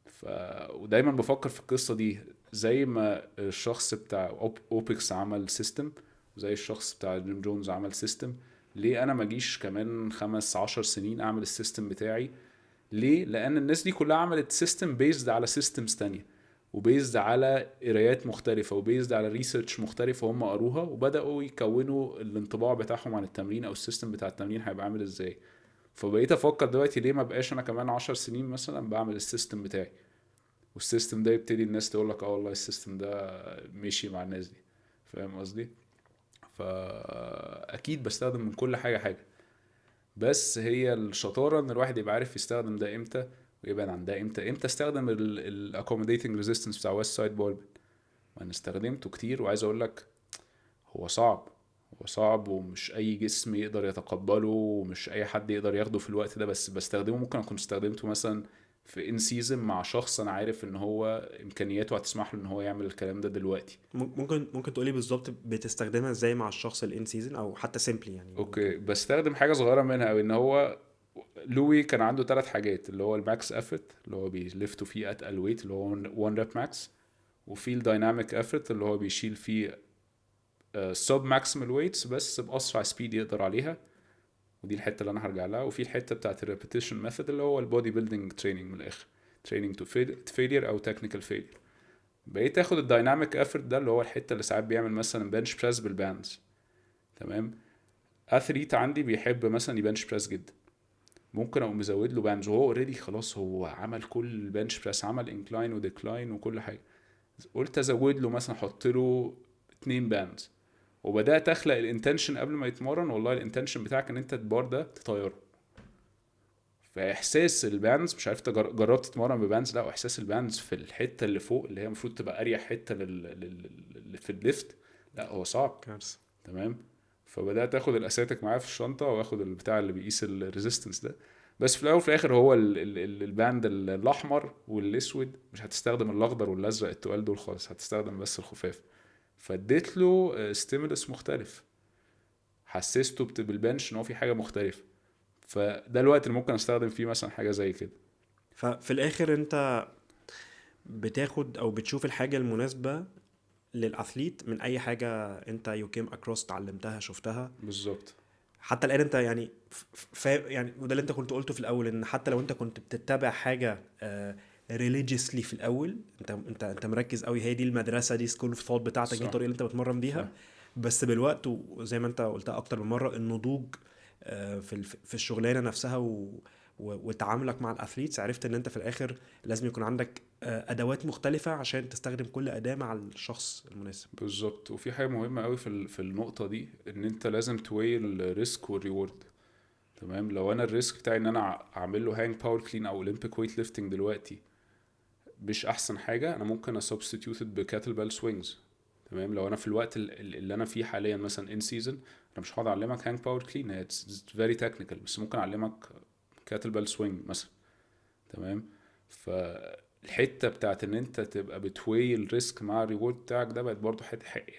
ف... ودايما بفكر في القصة دي زي ما الشخص بتاع اوبكس عمل سيستم، وزي الشخص بتاع جيم جونز عمل سيستم. ليه انا ما اجيش كمان 15 سنين اعمل السيستم بتاعي؟ ليه؟ لان الناس دي كلها عملت سيستم بيزد على سيستمز تانية، وبيزد على قرايات مختلفة، وبيزد على ريسيرش مختلفة هم قروها، وبدأوا يكونوا الانطباع بتاعهم عن التمرين او السيستم بتاع التمرين هيبقى عامل ازاي. فبقيت افكر دلوقتي ليه ما بقاش انا كمان 10 سنين مثلا بعمل السيستم بتاعي، والسيستم ده يبتدي الناس تقول لك اه والله السيستم ده ماشي مع الناس دي. فاهم قصدي؟ فاكيد بستخدم من كل حاجة حاجة، بس هي الشطارة ان الواحد يبقى عارف يستخدم ده امتى ويبعد عن ده امتى. امتى استخدم ال accommodating resistance بتاع ويست سايد بولبن؟ وانا استخدمته كتير، وعايز اقول لك هو صعب، هو صعب ومش اي جسم يقدر يتقبله، ومش اي حد يقدر ياخده في الوقت ده، بس بستخدمه. ممكن اكون استخدمته مثلا في ان سيزون مع شخص انا عارف ان هو امكانياته هتسمح له ان هو يعمل الكلام ده دلوقتي. ممكن تقولي بالظبط بتستخدمها ازاي مع الشخص الان سيزون او حتى سيمبلي يعني ممكن. اوكي، بستخدم حاجه صغيره منها قوي، ان هو لوي كان عنده 3 حاجات، اللي هو الماكس افورت اللي هو بيلفتوا فيه اتقل ويت اللي هو 1 ريب ماكس، وفي الدايناميك افورت اللي هو بيشيل فيه سب ماكسيمال ويتس بس باسرع سبيد يقدر عليها، ودي الحته اللي انا هرجع لها. وفي الحته بتاعت الريبيتيشن ميثود اللي هو البودي بيلدينج تريننج، من الاخر تريننج تو فيلير او تكنيكال فيلير. بقيت اخد الدايناميك افورت ده اللي هو الحته اللي ساعات بيعمل مثلا بنش بريس بالباندز. تمام. اثليت عندي بيحب مثلا يبنش بريس جدا، ممكن اقوم مزود له باندز وهو اوريدي خلاص هو عمل كل البنش بريس، عمل انكلاين وديكلاين وكل حاجه. قلت ازود له مثلا احط له 2 باندز، وبدات اخلق الانتنشن قبل ما يتمرن. والله الانتنشن بتاعك ان انت البار ده تطيره. فاحساس الباندز، مش عارف انت جربت تتمرن بباندز؟ لا، احساس الباندز في الحته اللي فوق اللي هي المفروض تبقى اريح حته اللي في الليفت، لا هو صعب. كارثه. تمام. فبدات اخد الاساتك معايا في الشنطه، واخد البتاع اللي بيقيس الريزيستنس ده. بس في الاول وفي الاخر هو الباند الاحمر والاسود، مش هتستخدم الاخضر والازرق التقال دول خالص، هتستخدم بس الخفاف. فاديت له ستيمولس مختلف، حسسته بالبنش ان هو في حاجه مختلفه. فده الوقت اللي ممكن استخدم فيه مثلا حاجه زي كده. ففي الاخر انت بتاخد او بتشوف الحاجه المناسبه للاثليت من اي حاجه انت يو كيم اكروس اتعلمتها شفتها. بالظبط. حتى الان انت يعني يعني وده اللي انت كنت قلته في الاول، ان حتى لو انت كنت بتتبع حاجه religiously في الاول، انت مركز قوي هي دي المدرسه دي سكول اوف ثوت بتاعتك، دي صح الطريقه اللي انت بتمرن صح. بيها. بس بالوقت وزي ما انت قلتها اكتر من مره، النضوج في الشغلانه نفسها وتعاملك مع الاثليتس، عرفت ان انت في الاخر لازم يكون عندك ادوات مختلفه عشان تستخدم كل اداه مع الشخص المناسب. بالظبط. وفي حاجه مهمه قوي في النقطه دي، ان انت لازم توي الريسك والريورد. تمام. لو انا الريسك بتاعي ان انا اعمل له هانج باور كلين او اولمبيك ويت ليفتنج دلوقتي مش احسن حاجه، انا ممكن اسبستيوتد بكاتل بال سوينجز. تمام. لو انا في الوقت اللي انا فيه حاليا مثلا ان سيزون، انا مش هقعد اعلمك هانج باور كلين، اتس فيري تكنيكال، بس ممكن اعلمك كاتل بال سوينج مثلا. تمام. فالحته بتاعت ان انت تبقى بتوي الريسك مع الريورد بتاعك ده بقت برضو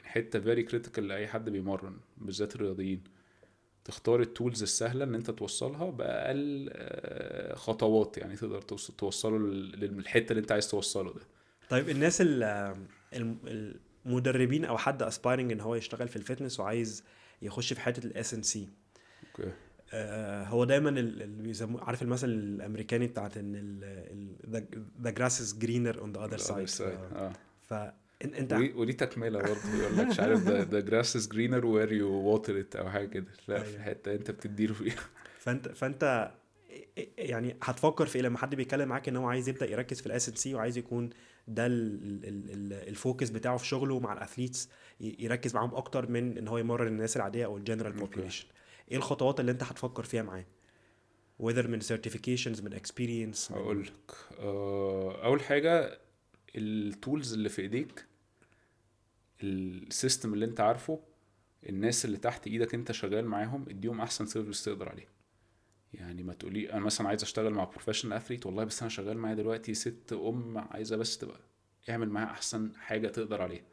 حته فيري كريتيكال لاي حد بيمرن، بالذات الرياضيين. تختار التولز السهله ان انت توصلها باقل خطوات، يعني تقدر توصله للحته اللي انت عايز توصله ده. طيب الناس المدربين او حد اسبايرنج ان هو يشتغل في الفتنس وعايز يخش في حته الاس ان سي، اوكي. هو دايما اللي بيسموه، عارف المثل الامريكاني بتاعت ان the grass is greener on the other side. فانت ودي تكمله برضه يقول لك مش عارف the grass is greener where you water it او حاجه كده، لا في الحته انت بتديله فيها. فانت يعني هتفكر في ايه لما حد بيتكلم معاك ان هو عايز يبدا يركز في الاس ان سي وعايز يكون ده الفوكس بتاعه في شغله مع الاثليتس، يركز معاهم اكتر من ان هو يمرن الناس العاديه او الجنرال بوبيوليشن؟ ايه الخطوات اللي انت هتفكر فيها معاه، whether من certifications من experience؟ هقول لك اول حاجه التولز اللي في ايديك، السيستم اللي انت عارفه، الناس اللي تحت ايدك انت شغال معاهم، اديهم احسن سيرفيس تقدر عليه. يعني ما تقولي انا مثلا عايز اشتغل مع بروفيشنال اثليت، والله بس انا شغال معايا دلوقتي ست عايزه بس تبقى، اعمل معاها احسن حاجه تقدر عليها،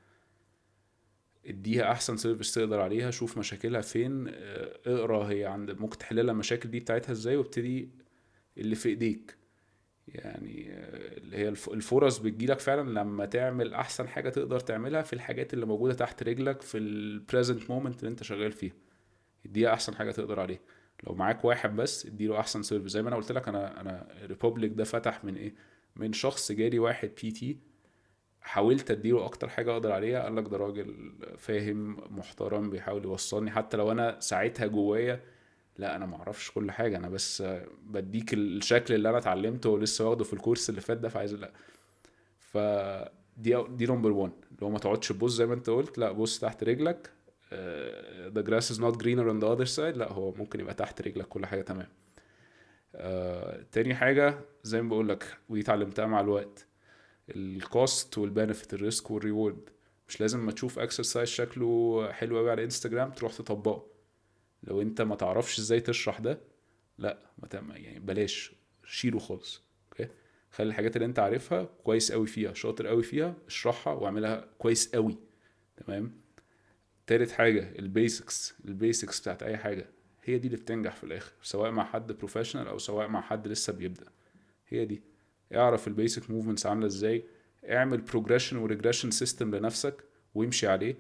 اديها احسن سيرفيس تقدر عليها، شوف مشاكلها فين، اقرا هي عند ممكن تحللها المشاكل دي بتاعتها ازاي، وابتدي اللي في ايديك. يعني اللي هي الفرص بتجيلك فعلا لما تعمل احسن حاجه تقدر تعملها في الحاجات اللي موجوده تحت رجلك في البريزنت مومنت اللي انت شغال فيها. دي احسن حاجه تقدر عليها. لو معاك واحد بس اديله احسن سيرفيس. زي ما انا قلت لك، انا ريبوبليك ده فتح من ايه؟ من شخص جالي واحد بي تي، حاولت اديله اكتر حاجه اقدر عليها، قال لك ده راجل فاهم محترم بيحاول يوصلني، حتى لو انا ساعتها جوايا لا انا ما اعرفش كل حاجه، انا بس بديك الشكل اللي انا اتعلمته ولسه واخده في الكورس اللي فات ده، فعايز لا. دي نمبر 1، اللي هو ما تقعدش تبص زي ما انت قلت، لا بص تحت رجلك. the grass is not greener on the other side، لا هو ممكن يبقى تحت رجلك كل حاجه تمام. تاني حاجه زي ما بقول لك ودي اتعلمتها مع الوقت، الكوست والبنفيت، الريسك والريورد. مش لازم ما تشوف اكسرسايز شكله حلو قوي على انستجرام تروح تطبقه. لو انت ما تعرفش ازاي تشرح ده، لا يعني بلاش، شيله خالص. اوكي، خلي الحاجات اللي انت عارفها كويس قوي فيها، شاطر قوي فيها، اشرحها واعملها كويس قوي. تمام. تالت حاجة البيسكس بتاعت اي حاجة، هي دي اللي بتنجح في الاخر، سواء مع حد بروفيشنال او سواء مع حد لسه بيبدأ. هي دي، اعرف البيسك موفمنتس عاملة ازاي، اعمل بروجريشن وريجريشن سيستم لنفسك وامشي عليه.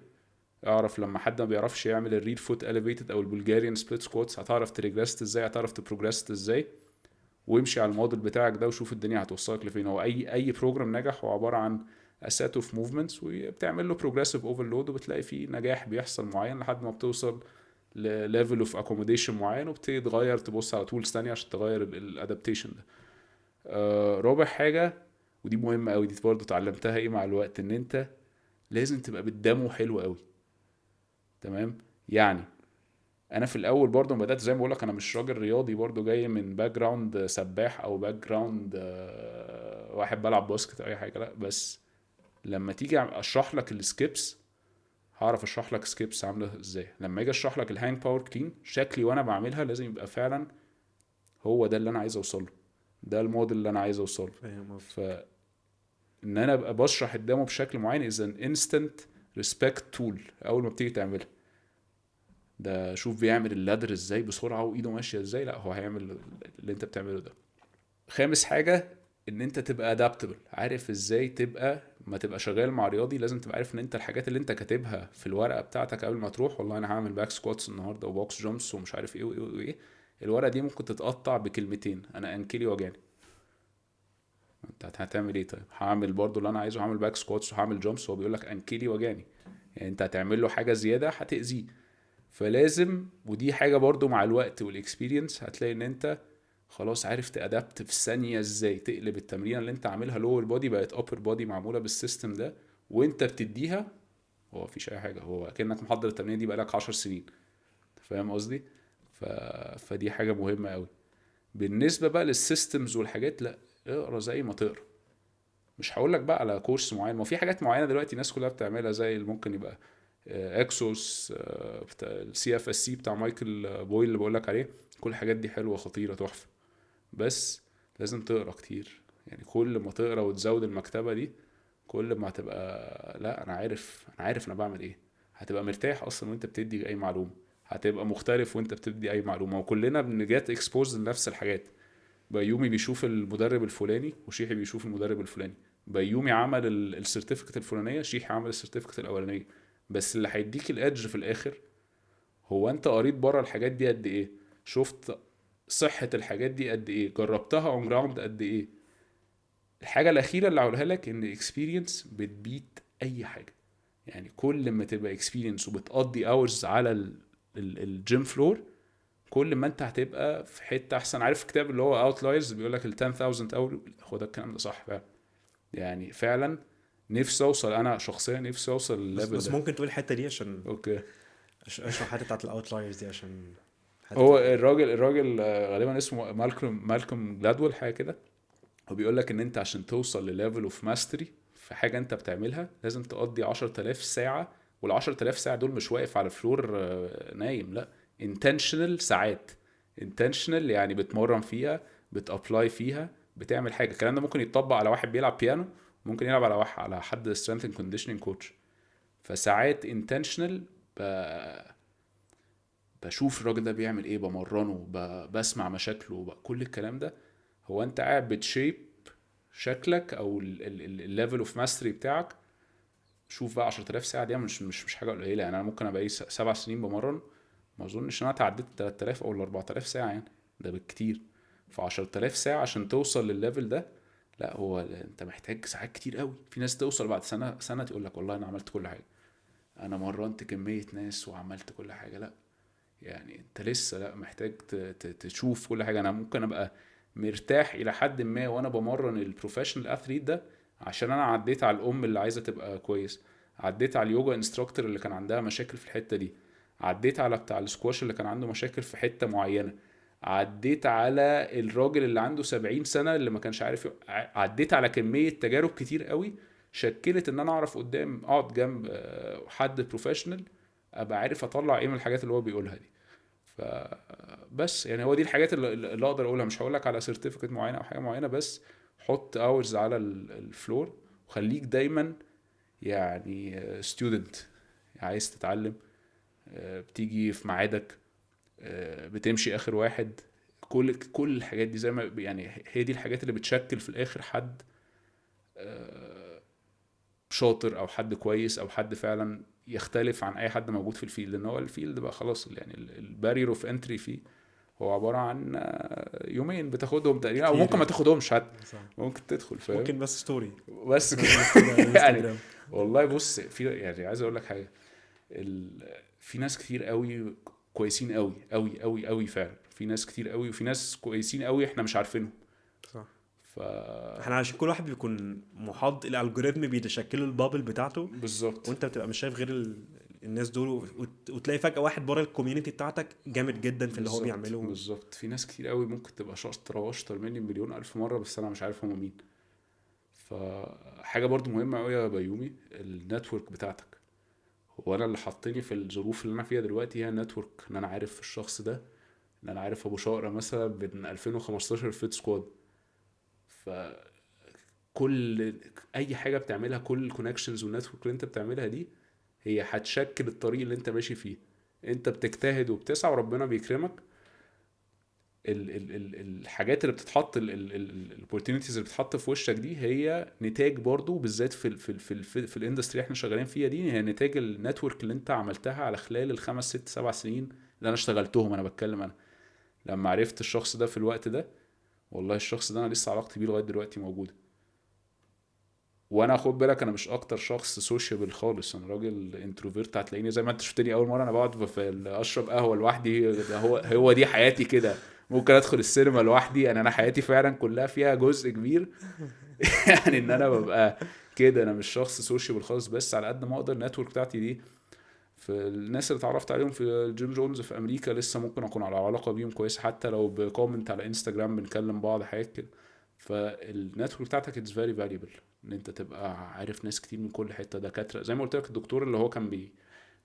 اعرف لما حد ما بيعرفش يعمل الريد فوت اليفيتد او البلغاريان سبليت سكواتس، هتعرف تريجرست ازاي، هتعرف تبروجرست ازاي، وامشي على الموديل بتاعك ده وشوف الدنيا هتوصلك لفين. هو اي بروجرام نجح هو عباره عن اسات اوف موفمنتس، وبتعمل له بروجريسيف اوفرلود، وبتلاقي فيه نجاح بيحصل معين لحد ما بتوصل لليفل اوف اكوموديشن معين، وبتبتدي تغير، تبص على تولز تانية عشان تغير الادابتيشن ده. رابع حاجه، ودي مهمه قوي، دي برضه اتعلمتها مع الوقت، ان انت لازم تبقى بالدمو حلو قوي. تمام. يعني انا في الاول برضو بدات زي ما بقول لك، انا مش راجل رياضي برضو، جاي من باك جراوند سباح او باك جراوند واحد بلعب باسكت او اي حاجه، لا بس لما تيجي اشرح لك السكيبس هعرف اشرح لك سكيبس عامله ازاي. لما اجي اشرح لك الهانج باور كلين، شكلي وانا بعملها لازم يبقى فعلا هو ده اللي انا عايز اوصله، ده الموديل اللي انا عايز اوصله. فاهم قصدي. ان انا ابقى بشرح قدامه بشكل معين از ان انستنت ريسبكت تول اول ما بتيجي تعملها. ده شوف بيعمل اللادر ازاي بسرعه وايده ماشيه ازاي، لا هو هيعمل اللي انت بتعمله ده. خامس حاجه، ان انت تبقى ادابتبل، عارف ازاي تبقى، ما تبقى شغال مع رياضي لازم تبقى عارف ان انت الحاجات اللي انت كاتبها في الورقه بتاعتك قبل ما تروح، والله انا هعمل باك سكواتس النهارده وبوكس جامبس ومش عارف ايه وايه وايه، الورقه دي ممكن تتقطع بكلمتين، انا انكلي وجاني. انت هتعمل ايه؟ طيب هعمل برضو اللي انا عايزه، هعمل باك سكواتس وهعمل جامبس، هو بيقول لك انكلي وجاني، يعني انت هتعمل له حاجه زياده هتاذيه. فلازم، ودي حاجة برضو مع الوقت والاكسبيرينس هتلاقي ان انت خلاص عارف تأدابت في ثانية ازاي تقلب التمرين اللي انت عاملها لور بودي بقت upper بودي معمولة بالسيستم ده، وانت بتديها. هو مفيش اي حاجة، هو كأنك محضر التمرين دي بقالك 10 سنين. فاهم قصدي؟ فدي حاجة مهمة قوي. بالنسبة بقى للسيستمز والحاجات، لا اقرا زي ما تقرا، مش هقول لك بقى على كورس معين، ما في حاجات معينة دلوقتي الناس كلها بتعملها، زي اللي ممكن يبقى اكسوس بتاع السي اف اس سي بتاع مايكل بويل اللي بقول لك عليه. كل الحاجات دي حلوه خطيره تحفه، بس لازم تقرا كتير. يعني كل ما تقرا وتزود المكتبه دي، كل ما هتبقى لا انا عارف انا بعمل ايه، هتبقى مرتاح اصلا وانت بتدي اي معلومه، هتبقى مختلف وانت بتدي اي معلومه، وكلنا بنجات اكسبوز لنفس الحاجات. بيومي بيشوف المدرب الفلاني وشيحي بيشوف المدرب الفلاني، بيومي عمل السيرتيفيكت الفلانيه، شيحي عمل السيرتيفيكت الاولانيه، بس اللي هيديك الادج في الاخر هو انت قريت بره الحاجات دي قد ايه، شفت صحة الحاجات دي قد ايه، جربتها اون جراوند قد ايه. الحاجة الأخيرة اللي هقولها لك إن اكسبيرينس بتبيت أي حاجة. يعني كل ما تبقى اكسبيرينس وبتقضي اورز على الجيم فلور، كل ما انت هتبقى في حتة أحسن. عارف الكتاب اللي هو اوتلايرز بيقول لك ال 10,000 اور، هو ده الكلام ده صح فعلا. يعني فعلا نفسي اوصل، انا شخصيا نفسي اوصل للليفل بس ده. ممكن تقول الحته دي عشان اوكي. اشرح الحته بتاعت الاوتلايرز دي، عشان هو الراجل غالبا اسمه مالكوم جلادويل حاجه كده. هو بيقول لك ان انت عشان توصل لليفل اوف ماستري في حاجه انت بتعملها لازم تقضي 10,000 ساعه، وال 10,000 ساعه دول مش واقف على فلور نايم، لا intentional ساعات. intentional يعني بتمرن فيها، بتابلاي فيها، بتعمل حاجه. الكلام ده ممكن يتطبق على واحد بيلعب بيانو، ممكن يلعب على حد strength and conditioning coach. فساعات intentional بشوف الراجل ده بيعمل ايه، بمرنه، بسمع مشاكله، كل الكلام ده هو انت قاعد بتشيب شكلك او الليفل اوف ماستري بتاعك. شوف بقى 10,000 ساعه دي مش حاجه قليله. يعني انا ممكن ابقى 7 سنين بمرن، ما اظنش ان انا تعديت 3000 او 4000 ساعه يعني، ده بالكتير. في 10000 ساعه عشان توصل للليفل ده، لا هو انت محتاج ساعات كتير قوي. في ناس توصل بعد سنه تقول لك والله انا عملت كل حاجه، انا مرنت كميه ناس وعملت كل حاجه. لا يعني انت لسه لا محتاج تشوف كل حاجه. انا ممكن ابقى مرتاح الى حد ما وانا بمرن البروفيشنال اثليت ده، عشان انا عديت على الام اللي عايزه تبقى كويس، عديت على اليوجا انستراكتور اللي كان عندها مشاكل في الحته دي، عديت على بتاع السكواش اللي كان عنده مشاكل في حته معينه، عديت على الراجل اللي عنده 70 سنه اللي ما كانش عارف عديت على كميه تجارب كتير قوي شكلت ان انا اعرف قدام اقعد جنب حد بروفيشنال ابقى عارف اطلع ايه من الحاجات اللي هو بيقولها دي. فبس يعني هو دي الحاجات اللي اقدر اقولها. مش هقول لك على سيرتيفيكت معينه او حاجه معينه، بس حط اورز على الفلور وخليك دايما يعني ستودنت، عايز تتعلم، بتيجي في ميعادك، بتمشي اخر واحد. كل الحاجات دي زي ما يعني هي دي الحاجات اللي بتشكل في الاخر حد شاطر او حد كويس او حد فعلا يختلف عن اي حد موجود في الفيلد. لان هو الفيلد بقى خلاص يعني البارير اوف انتري فيه هو عباره عن يومين بتاخدهم تقريبا، او كتير ممكن ما يعني. تاخدهمش حتى، صح. ممكن تدخل فاهم. ممكن بس ستوري بس اسمها كده يعني. انستجرام. والله بص في يعني عايز اقول لك حاجه، في ناس كتير قوي كويسين قوي قوي قوي قوي فعلا، في ناس كتير قوي وفي ناس كويسين قوي احنا مش عارفينهم. صح. ف احنا عشان كل واحد بيكون محاط الالجوريثم بيتشكلوا البابل بتاعته، بالظبط وانت بتبقى مش شايف غير الناس دول وتلاقي فجأة واحد بره الكوميونتي بتاعتك جامد جدا في اللي هو بالظبط بيعمله. بالظبط. في ناس كتير قوي ممكن تبقى شاطره واشطر مني مليون الف مره، بس انا مش عارف هم مين. فحاجه برضو مهمه قوي يا بيومي، النتورك بتاعتك. هو انا اللي حطني في الظروف اللي انا فيها دلوقتي هي النتورك، ان انا عارف الشخص ده، ان انا عارف ابو شقره مثلا من 2015 فيت سكواد. فكل اي حاجه بتعملها، كل الكونكشنز والنتورك اللي انت بتعملها دي هي هتشكل الطريق اللي انت ماشي فيه. انت بتجتهد وبتسعى وربنا بيكرمك. الحاجات اللي بتتحط الاوبورتونيتيز اللي بتتحط في وشك دي هي نتاج برضو، بالذات في الاندستري احنا شغالين فيها دي، هي نتاج النتورك اللي انت عملتها على خلال ال5 6 7 سنين اللي انا اشتغلتهم. انا بتكلم انا لما عرفت الشخص ده في الوقت ده، والله الشخص ده انا لسه علاقتي بيه لغايه دلوقتي موجوده. وانا خد بالك انا مش اكتر شخص سوشيبل خالص، انا راجل انتروفيرت. هتلاقيني زي ما انت شفتني اول مره انا بقعد اشرب قهوه لوحدي، هو دي حياتي كده. ممكن ادخل السينما لوحدي. انا حياتي فعلا كلها فيها جزء كبير يعني ان انا ببقى كده. انا مش شخص سوشيبل خالص، بس على قد ما اقدر النتورك بتاعتي دي في الناس اللي اتعرفت عليهم في الجيم جونز في امريكا لسه ممكن اكون على علاقه بيهم كويسه، حتى لو بكومنت على انستجرام بنكلم بعض حاجات كده. فالنتورك بتاعتك اتس فيري فاليبل، ان انت تبقى عارف ناس كتير من كل حته، دكاتره زي ما قلت لك. الدكتور اللي هو كان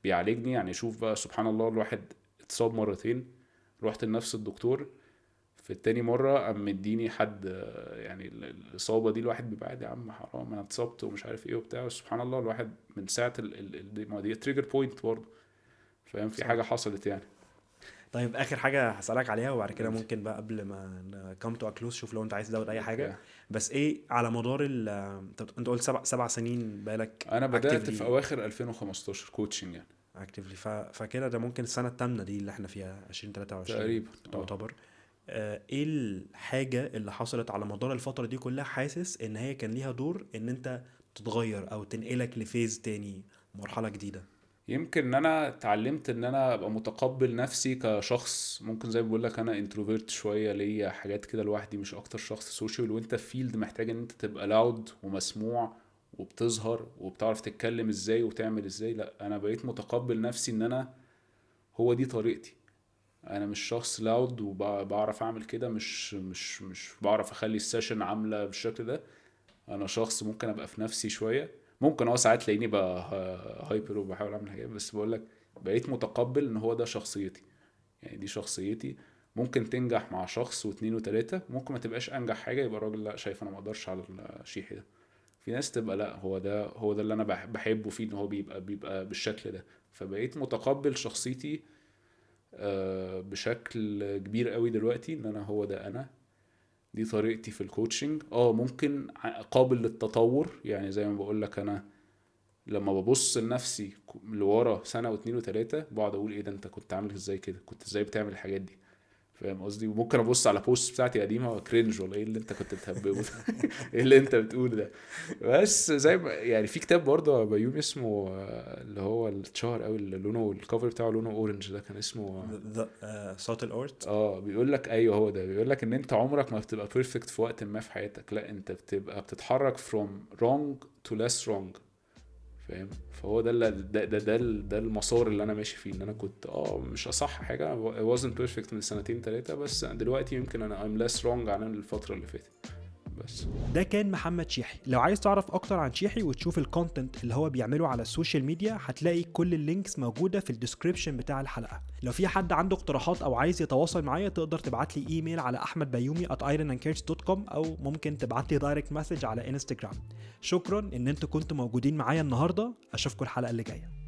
بيعالجني يعني، شوف بقى سبحان الله، الواحد اتصاب مرتين، رحت لنفس الدكتور في التاني مرة قام مديني حد يعني الإصابة دي الواحد بيبقى عادي، يا عم حرام أنا اتصبت ومش عارف إيه وبتاع. سبحان الله الواحد من ساعة ما دي تريجر بوينت برضه، فاهم، في صح. حاجة حصلت يعني. طيب اخر حاجه هسالك عليها وبعد كده قولي. ممكن بقى قبل ما كام تو كلوز شوف لو انت عايز تزود اي حاجه. اوكي. بس ايه على مدار انت قلت سبع سنين بقالك أنا بدأت في اكتفلي أواخر 2015 كوتشنج يعني. اكتفلي فكده ده ممكن السنه الثامنه دي اللي احنا فيها 2023 تقريبا تعتبر. ايه الحاجه اللي حصلت على مدار الفتره دي كلها حاسس ان هي كان ليها دور ان انت تتغير او تنقلك لفيز تاني، مرحله جديده؟ يمكن ان انا اتعلمت ان انا ابقى متقبل نفسي كشخص، ممكن زي ما بقول لك انا انتروفيرت شويه، ليا حاجات كده لوحدي، مش اكتر شخص سوشيال. وانت في فيلد محتاج ان انت تبقى لاود ومسموع وبتظهر وبتعرف تتكلم ازاي وتعمل ازاي. لا انا بقيت متقبل نفسي ان انا هو دي طريقتي. انا مش شخص لاود وبعرف اعمل كده، مش بعرف اخلي السيشن عامله بالشكل ده. انا شخص ممكن ابقى في نفسي شويه، ممكن ساعات تلاقيني بقى هايبر وبحاول اعمل حاجات، بس بقول لك بقيت متقبل ان هو ده شخصيتي. يعني دي شخصيتي. ممكن تنجح مع شخص واثنين وثلاثة، ممكن ما تبقاش انجح حاجة يبقى الراجل لا شايف انا ما اقدرش على الشيحي ده. في ناس تبقى لا هو ده اللي انا بحبه فيه، ان هو بيبقى بالشكل ده. فبقيت متقبل شخصيتي بشكل كبير قوي دلوقتي، ان انا هو ده انا، دي طريقتي في الكوتشنج. ممكن قابل للتطور، يعني زي ما بقول لك انا لما ببص لنفسي لورا سنه واتنين وتلاته بقعد اقول ايه ده، انت كنت عامل ازاي كده، كنت ازاي بتعمل الحاجات دي، فاهم قصدي؟ وممكن ابص على بوست بتاعتي قديمه وكرنج، ولا ايه اللي انت كنت بتهببه ده؟ ايه اللي انت بتقول ده؟ بس زي ما يعني في كتاب برضه بيومي اسمه اللي هو الشهر قوي اللي لونه الكفر بتاعه لونه اورنج ده، كان اسمه صوت الأورت. بيقول لك ايوه هو ده، بيقول لك ان انت عمرك ما بتبقى بيرفكت في وقت ما في حياتك، لا انت بتبقى بتتحرك from wrong to less wrong، فاهم؟ فهو ده ده المسار اللي انا ماشي فيه، ان انا كنت مش اصح حاجه، I wasn't perfect من سنتين ثلاثه، بس دلوقتي يمكن انا I'm less wrong عن الفتره اللي فاتت بس. ده كان محمد شيحي. لو عايز تعرف اكتر عن شيحي وتشوف الكونتنت اللي هو بيعمله على السوشيال ميديا هتلاقي كل اللينكس موجودة في الديسكريبشن بتاع الحلقة. لو في حد عنده اقتراحات او عايز يتواصل معايا تقدر تبعت لي ايميل على ahmedbayoumi@ironandcage.com او ممكن تبعت لي دايركت مسج على انستجرام. شكرا ان انتوا كنتوا موجودين معايا النهاردة، اشوفكم الحلقة اللي جاية.